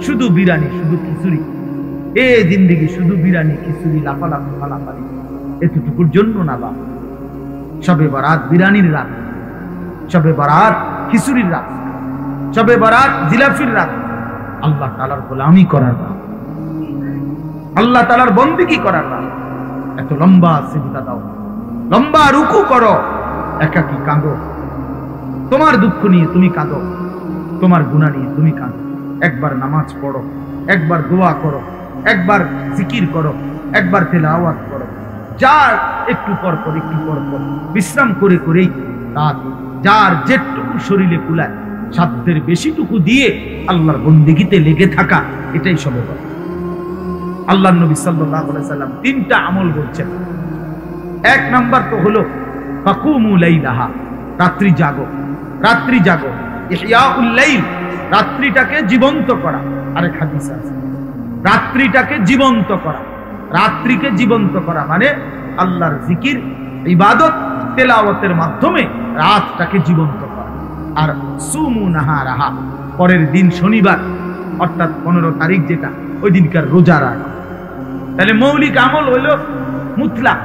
শুধু বিরানি, শুধু খিচুড়ি, এ জিন্দেগি শুধু বিরানি, খিচুড়ি, লাফালাফি, ফালাফালি, এতটুকুর জন্য না বাপ। শবে বরাত বিরানির রাত, শবে বরাত খিচুড়ির রাত, শবে বরাত জিলাফির রাত, আল্লাহ তাআলার গোলামি করার রাত, আল্লাহ তাআলার বন্দেগী করার রাত। এত লম্বা সিজদা দাও, লম্বা রুকু করো, একাকী কাঁদো, তোমার দুঃখ নিয়ে তুমি কাঁদো, তোমার গুনাহ নিয়ে তুমি কাঁদো। একবার নামাজ পড়ো, একবার দোয়া করো, একবার জিকির করো, একবার তেলাওয়াত করো। যার একটু পর পর, একটু পর পর বিশ্রাম করে করেই রাত, যার যেটুকু শরীরে কুলায়, সাধ্যের বেশিটুকু দিয়ে আল্লাহর বন্দেগীতে লেগে থাকা, এটাই শবে বরাত। আল্লাহর নবী সাল্লাল্লাহু আলাইহি সাল্লাম তিনটা আমল বলছেন। এক নাম্বার তো হলো ফাকুমু লাইলাহা, রাত্রি জাগো, রাত্রি জাগো, ইহয়াউল লাইল, রাত্রিটাকে জীবন্ত করা। আরেক হাদিস আছে, রাত্রিটাকে জীবন্ত করা, রাত্রিকে জীবন্ত করা মানে আল্লাহর জিকির, ইবাদত, তেলাওয়াতের মাধ্যমে রাতটাকে জীবন্ত করা। আর সুমু নাহারাহা, পরের দিন শনিবার অর্থাৎ 15 তারিখ যেটা, ওই দিনকার রোজা রাখা। তাহলে মৌলিক আমল হইল মুতলাক,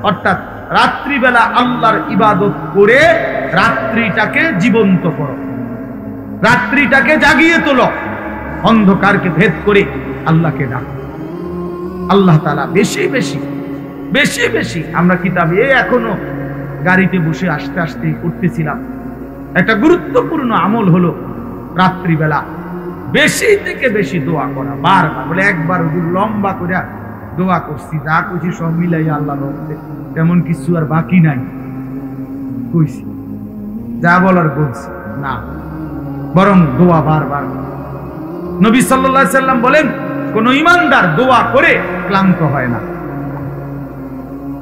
অর্থাৎ রাত্রিবেলা আল্লাহর ইবাদত করে রাত্রিটাকে জীবন্ত করো, রাত্রিটাকে জাগিয়ে তোলো, অন্ধকারকে ভেদ করে আল্লাহকে ডাকো। আল্লাহ তাআলা বেশি বেশি বেশি বেশি, আমরা কিতাবে এখনো গাড়িতে বসে আসতে আসতে করতেছিলাম, একটা গুরুত্বপূর্ণ আমল হলো রাত্রিবেলা বেশি থেকে বেশি দোয়া করা। বারবার বলে, একবার লম্বা করে দোয়া করছি, যা করছি সব মিলাই আল্লাহ রহমতে তেমন কিছু আর বাকি নাই, কইছি যা বলার বলছি না, বরং দোয়া বারবার। নবী সাল্লাল্লাহু আলাইহি সাল্লাম বলেন, কোন ঈমানদার দোয়া করে ক্লান্ত হয় না।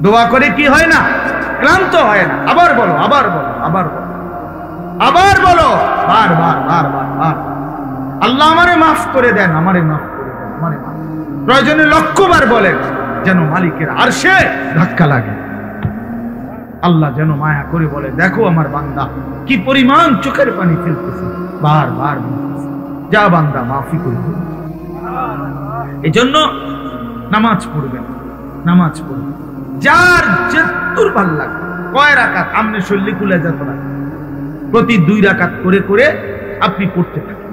দোয়া করে কি হয় না? ক্লান্ত হয় না। আবার বলো, আবার বলো, আবার বলো, আবার বলো, বারবার বারবার বার। আল্লাহ আমারে মাফ করে দেন, আমারে মাফ করে দেন, আমারে মাফ। প্রয়োজনে লক্ষবার বলেন, যেন মালিকের আরশে ধাক্কা লাগে। আল্লাহ যেন মায়া করে বলে, দেখো আমার বান্দা কি পরিমাণ চোখের পানি ফেলতেছে, বারবার বলতেছে, যা বান্দা মাফি করে দেন। এজন্য নামাজ পড়বেন, নামাজ পড়বেন, যার যেতুর ভাল লাগে। কয় রাকাত আমনে শরীরে কুলে যেত না, প্রতি 2 রাকাত করে করে আপনি পড়তে থাকেন,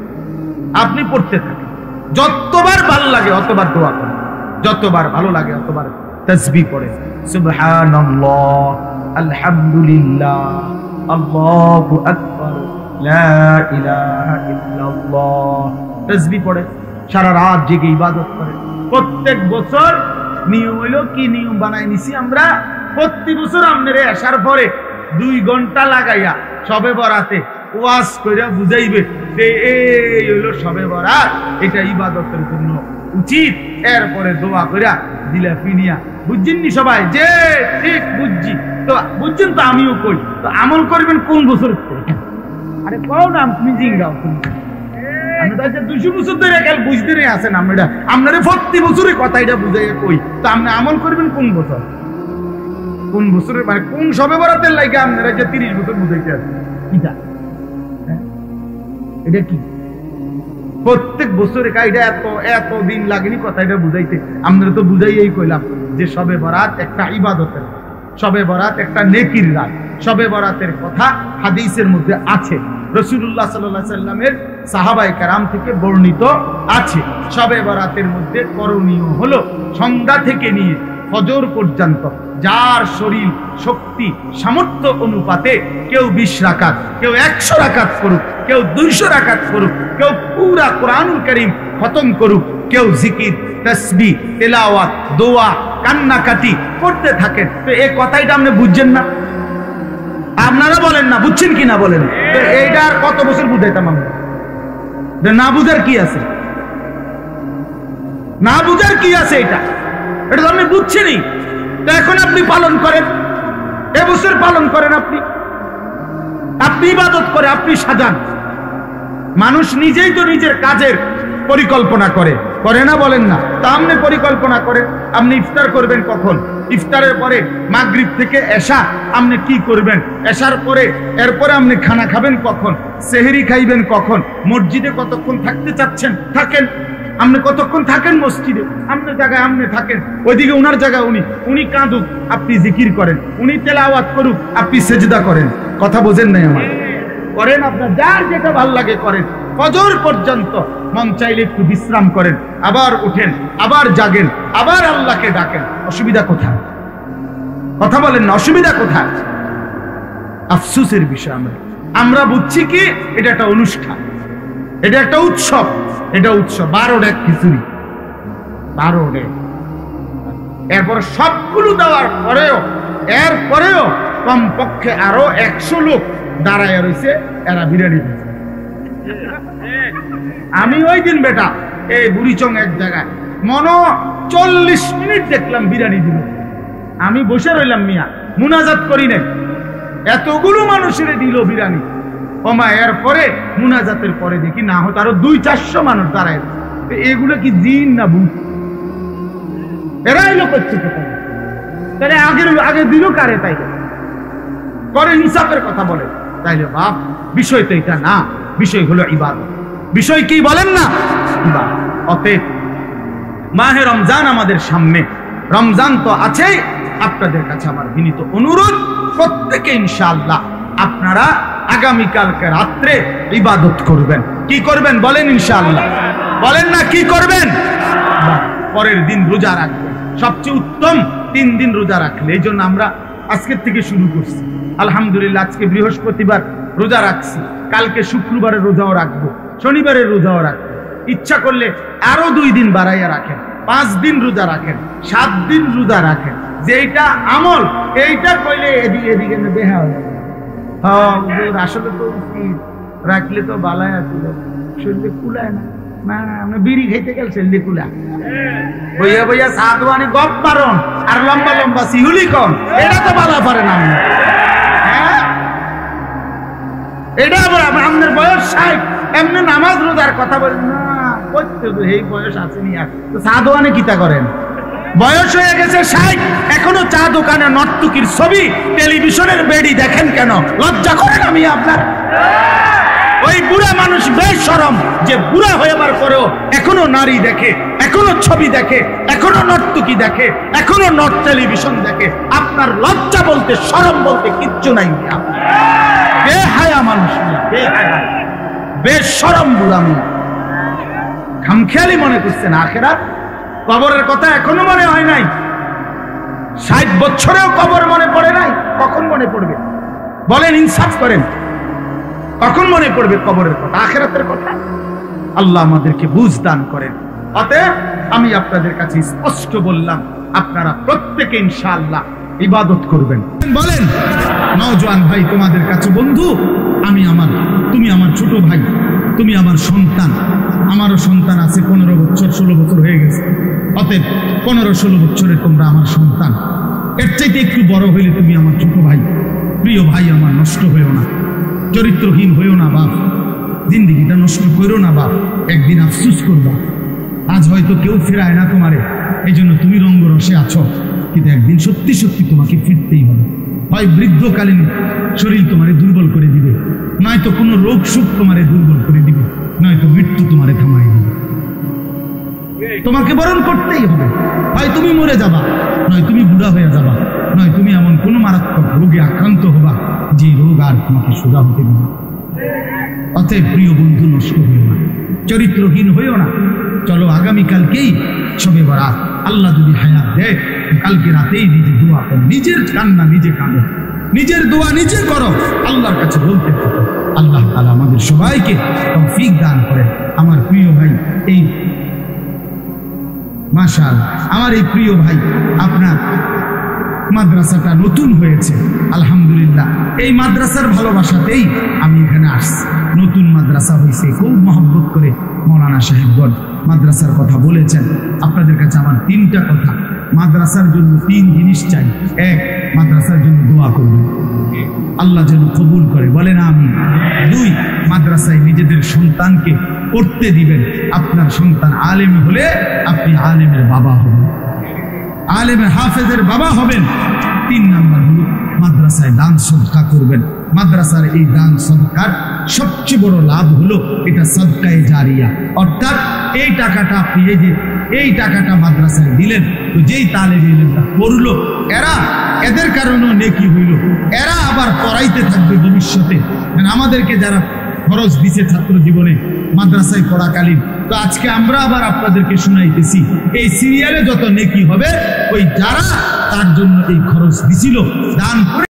আপনি পড়তে থাকেন। যতবার ভালো লাগে অতবার দোয়া করেন, যতবার ভালো লাগে অতবার তাসবিহ পড়েন। সুবহানাল্লাহ, আলহামদুলিল্লাহ, আল্লাহু আকবার, লা ইলাহা ইল্লাল্লাহ, তাসবিহ পড়েন। সারা রাত জেগে ইবাদত করেন। প্রত্যেক বছর নিয়ম হইলো, কি নিয়ম বানাই নিছি আমরা, প্রতি বছর আপনারে আসার পরে 2 ঘন্টা লাগাইয়া শবে বরাতে ওয়াজ কইরা বুঝাইবে যে এই হইলো শবে বরাত, এটা ইবাদতের জন্য উচিত। এরপরে দোয়া কইরা দিলা ফিনিয়া, বুঝছেন নি সবাই? যে ঠিক বুঝছি, তো বুঝছেন তো, আমিও কই, তো আমল করবেন কোন বছর? আরে কও না, তুমি জিঙ্গাও, তুমি 200 বছর ধরে কাল বুঝতে নেই আছেন আমরা, আপনারা প্রতি বছরের কথা এটা বুঝাইয়া কই, তো আপনি আমল করবেন কোন বছর? কোন বছরের মানে কোন শবে বরাতের লাগে আপনারা যে 30 বছর বুঝাইতে আছেন? এটা কি প্রত্যেক বছরে এটা এত এত দিন লাগেনি কথা এটা বুঝাইতে? আমরা তো বুঝাইয়াই কইলাম যে শবে বরাত একটা ইবাদতের, শবে বরাত একটা নেকির রাত। শবে বরাতের কথা হাদিসের মধ্যে আছে, রাসূলুল্লাহ সাল্লাল্লাহু আলাইহি সাল্লামের সাহাবায়ে কেরাম থেকে বর্ণিত আছে। শবে বরাতের মধ্যে করণীয় হলো সন্ধ্যা থেকে নিয়ে ফজর পর্যন্ত যার শরীর শক্তি সামর্থ্য অনুপাতে কেউ 20 রাকাত, কেউ 100 রাকাত করুক, কেউ 200 রাকাত করুক, কেউ পুরা কোরআনুল কারীম খতম করুক, কেউ জিকির তাসবিহ তেলাওয়াত দোয়া কান্নাকাটি করতে থাকেন। তো এই কথাইটা আপনি বুঝছেন না? আপনারা বলেন না, বুঝছেন কি না বলেন? তো এইটা আর কত বছর বুঝাইতাম আমরা? না বুঝার কি আছে? না বুঝার কি আছে? এটা এটা তো আপনি বুঝছেনই। তো এখন আপনি পালন করেন, এবছর পালন করেন, আপনি ইবাদত করে আপনি সাজান। মানুষ নিজেই তো নিজের কাজের পরিকল্পনা করে না, বলেন না? তা আপনি পরিকল্পনা করেন, আপনি ইফতার করবেন কখন, ইফতারের পরে মাগরিব থেকে এশা আপনি কি করবেন, এশার পরে এরপরে আপনি খানা খাবেন কখন, সেহরি খাইবেন কখন, মসজিদে কতক্ষণ থাকতে চাচ্ছেন থাকেন, আপনি কতক্ষণ থাকেন মসজিদে, আপনার জায়গায় আপনি থাকেন, ওইদিকে উনার জায়গায় উনি কাঁদুক আপনি জিকির করেন, উনি তেলাওয়াত করুক আপনি সেজদা করেন। কথা বোঝেন নাই আমার? করেন, আপনার যার যেটা ভাল লাগে করেন। ফজর পর্যন্ত মন চাইলে একটু বিশ্রাম করেন, আবার উঠেন, আবার জাগেন, আবার আল্লাহকে ডাকেন। অসুবিধা কোথায়? কথা বলেন না, অসুবিধা কোথায়? আফসোসের বিষয় আমরা বুঝছি কি এটা একটা অনুষ্ঠান, এটা একটা উৎসব, এটা উৎসব। 12 ডেক খিচুড়ি, 12 ডেক, এরপর সবগুলো দেওয়ার পরেও এরপরেও কমপক্ষে আরো 100 লোক দাঁড়ায় রয়েছে, এরা বিরিয়ানি দিচ্ছে। আমি ওই দিন বেটা এই বুড়িচং এক জায়গায় 40 মিনিট দেখলাম বিরিয়ানি দিল। আমি বসে রইলাম, মিয়া মুনাজাত করি নাই, এতগুলো মানুষের দিল বিরিয়ানি। ওমা এরপরে মুনাজাতের পরে দেখি না হতো আরো 200-400 মানুষ দাঁড়ায়। এগুলো কি জিন না ভূত? এরাই লোক হচ্ছে কোথায়? তাহলে আগে দিল কারে? তাইলে করে হিসাবের কথা বলে। তাইলে বাপ বিষয় তো এটা না, বিষয় হলো ইবাদত। বিষয় কি বলেন না? ইবাদত। অতএব মাহে রমজান আমাদের সামনে, রমজান তো আছেই। আপনাদের কাছে আমার বিনীত অনুরোধ, প্রত্যেকে ইনশাআল্লাহ আপনারা আগামীকালকে রাত্রে ইবাদত করবেন। কি করবেন বলেন? ইনশাআল্লাহ বলেন না, কি করবেন? পরের দিন রোজা রাখবেন। সবচেয়ে উত্তম 3 দিন রোজা রাখলে, এই জন্য আমরা আজকের থেকে শুরু করছি। আলহামদুলিল্লাহ আজকে বৃহস্পতিবার রোজা রাখছি, কালকে শুক্রবারের রোজাও রাখবো, শনিবারের রোজাও রাখবো। ইচ্ছা করলে আরো 2 দিন বাড়াইয়া রাখেন, 5 দিন রোজা রাখেন, 7 দিন রোজা রাখেন। যেটা আমল এইটা কইলে এদিকে বেহা হয়ে যাবে। আসলে তো রাখলে তো বালায় আছিল, শরীরে কুলায় না। আমরা বিড়ি খাইতে গেল শরীরে কুলা, বইয়া বইয়া সাদওয়ানি গপ পারন আর লম্বা লম্বা সিহুলি কম, এটা তো বালা পারে না। এটা আবার আপনার বয়স 60, এমনি নামাজ রোজার কথা বলেন না, এই বয়স আসেনি। আর সাদওয়ানি কিতা করেন? বয়স হয়ে গেছে 60, এখনো চা দোকানে নর্তকীর ছবি, টেলিভিশনের বেড়ি দেখেন কেন? লজ্জা করেন? আমি আপনার ওই বুড়া মানুষ বেশরম যে বুড়া হয়েবার পরেও এখনো নারী দেখে, এখনো ছবি দেখে, এখনো নর্তকী দেখে, এখনো নর্থ টেলিভিশন দেখে। আপনার লজ্জা বলতে শরম বলতে কিচ্ছু নাই। বেহায়া মানুষ, বেহায়া বেশরম বুড়া মানুষ। খামখেয়ালি মনে করছেন আখেরাত, কবরের কথা এখনো মনে হয় নাই। 60 বছরেও কবর মনে পড়ে নাই। কখন মনে পড়বে বলেন? ইনসাফ করেন, কখন মনে পড়বে কবরের কথা, আখেরাতের কথা? আল্লাহ আমাদেরকে বুঝ দান করেন। অতএব আমি আপনাদের কাছে স্পষ্ট বললাম, আপনারা প্রত্যেকে ইনশাআল্লাহ ইবাদত করবেন। বলেন নওজোয়ান ভাই, তোমাদের কাছে বন্ধু, তুমি আমার ছোট ভাই, তুমি আমার সন্তান। আমারও সন্তান আছে, 15 বছর 16 বছর হয়ে গেছে। অতএব 15-16 বছরে তোমরা আমার সন্তান, এর চাইতে একটু বড় হইলে তুমি আমার ছোট ভাই। প্রিয় ভাই আমার, নষ্ট হইও না, চরিত্রহীন হইও না বাপ, জিন্দিগিটা নষ্ট করো না বাপ। একদিন আফসুস করবা। আজ হয়তো কেউ ফেরায় না তোমারে, এই জন্য তুমি রঙ্গরসে আছো, কিন্তু একদিন সত্যি সত্যি তোমাকে ফিরতেই হবে। হয় বৃদ্ধকালীন শরীর তোমারে দুর্বল করে দিবে, নয়তো কোনো রোগ সুখ তোমারে দুর্বল করে দিবে, নয়তো মৃত্যু তোমারে থামাই দিবে। তোমাকে বরণ করতেই হবে। হয় তুমি মরে যাবা, নয় তুমি বুড়া হয়ে যাবা, নয় তুমি এমন কোনো মারাত্মক রোগে আক্রান্ত হবা যে রোগ আর তোমাকে সোজা হতে দিবে। অতএব প্রিয় বন্ধু, নষ্ট হইও না, চরিত্রহীন হইও না। চলো আগামীকালকেই শবে বরাত, আল্লাহ যদি হায়াত দেয় কালকে রাতেই নিজে দোয়া করো, নিজের কান্না নিজে কাঁদো, নিজের দোয়া নিজে করো, আল্লাহর কাছে বলতে থাকো। আল্লাহ তাআলা আমাদের সবাইকে তৌফিক দান করেন। আমার প্রিয় ভাই, এই মাশাআল্লাহ আমার এই প্রিয় ভাই, আপনার মাদ্রাসাটা নতুন হয়েছে, আলহামদুলিল্লাহ। এই মাদ্রাসার ভালোবাসাতেই আমি এখানে আসছি। নতুন মাদ্রাসা হয়েছে, খুব মহব্বত করে মৌলানা সাহেবগণ মাদ্রাসার কথা বলেছেন। আপনাদের কাছে আমার 3টা কথা। মাদ্রাসার জন্য 3 জিনিস চাই। 1, মাদ্রাসার জন্য দোয়া করবেন, আল্লাহ যেন কবুল করে, বলেন আমিন। 2, মাদ্রাসায় নিজেদের সন্তানকে পড়তে দিবেন। আপনার সন্তান আলেম হলে আপনি আলেমের বাবা হবেন, আলেমের হাফেজের বাবা হবেন। 3 নাম্বার হলো মাদ্রাসায় দান সদকা করবেন। মাদ্রাসার এই দান সদকার সবচেয়ে বড় লাভ হলো এটা সদকায়ে জারিয়া, অর্থাৎ এই টাকাটা আপনি এই টাকাটা মাদ্রাসায় দিলেন, তো যেই তালেবে ইলমটা পড়লো এদের কারণেও নেকি হইল, এরা আবার পড়াইতে থাকবে ভবিষ্যতে। আমাদেরকে যারা খরচ দিছে ছাত্র জীবনে মাদ্রাসায় পড়াকালীন, তো আজকে আমরা আবার আপনাদেরকে শুনাইতেছি, এই সিরিয়ালে যত নেকি হবে ওই যারা তার জন্য এই খরচ দিছিল দান করে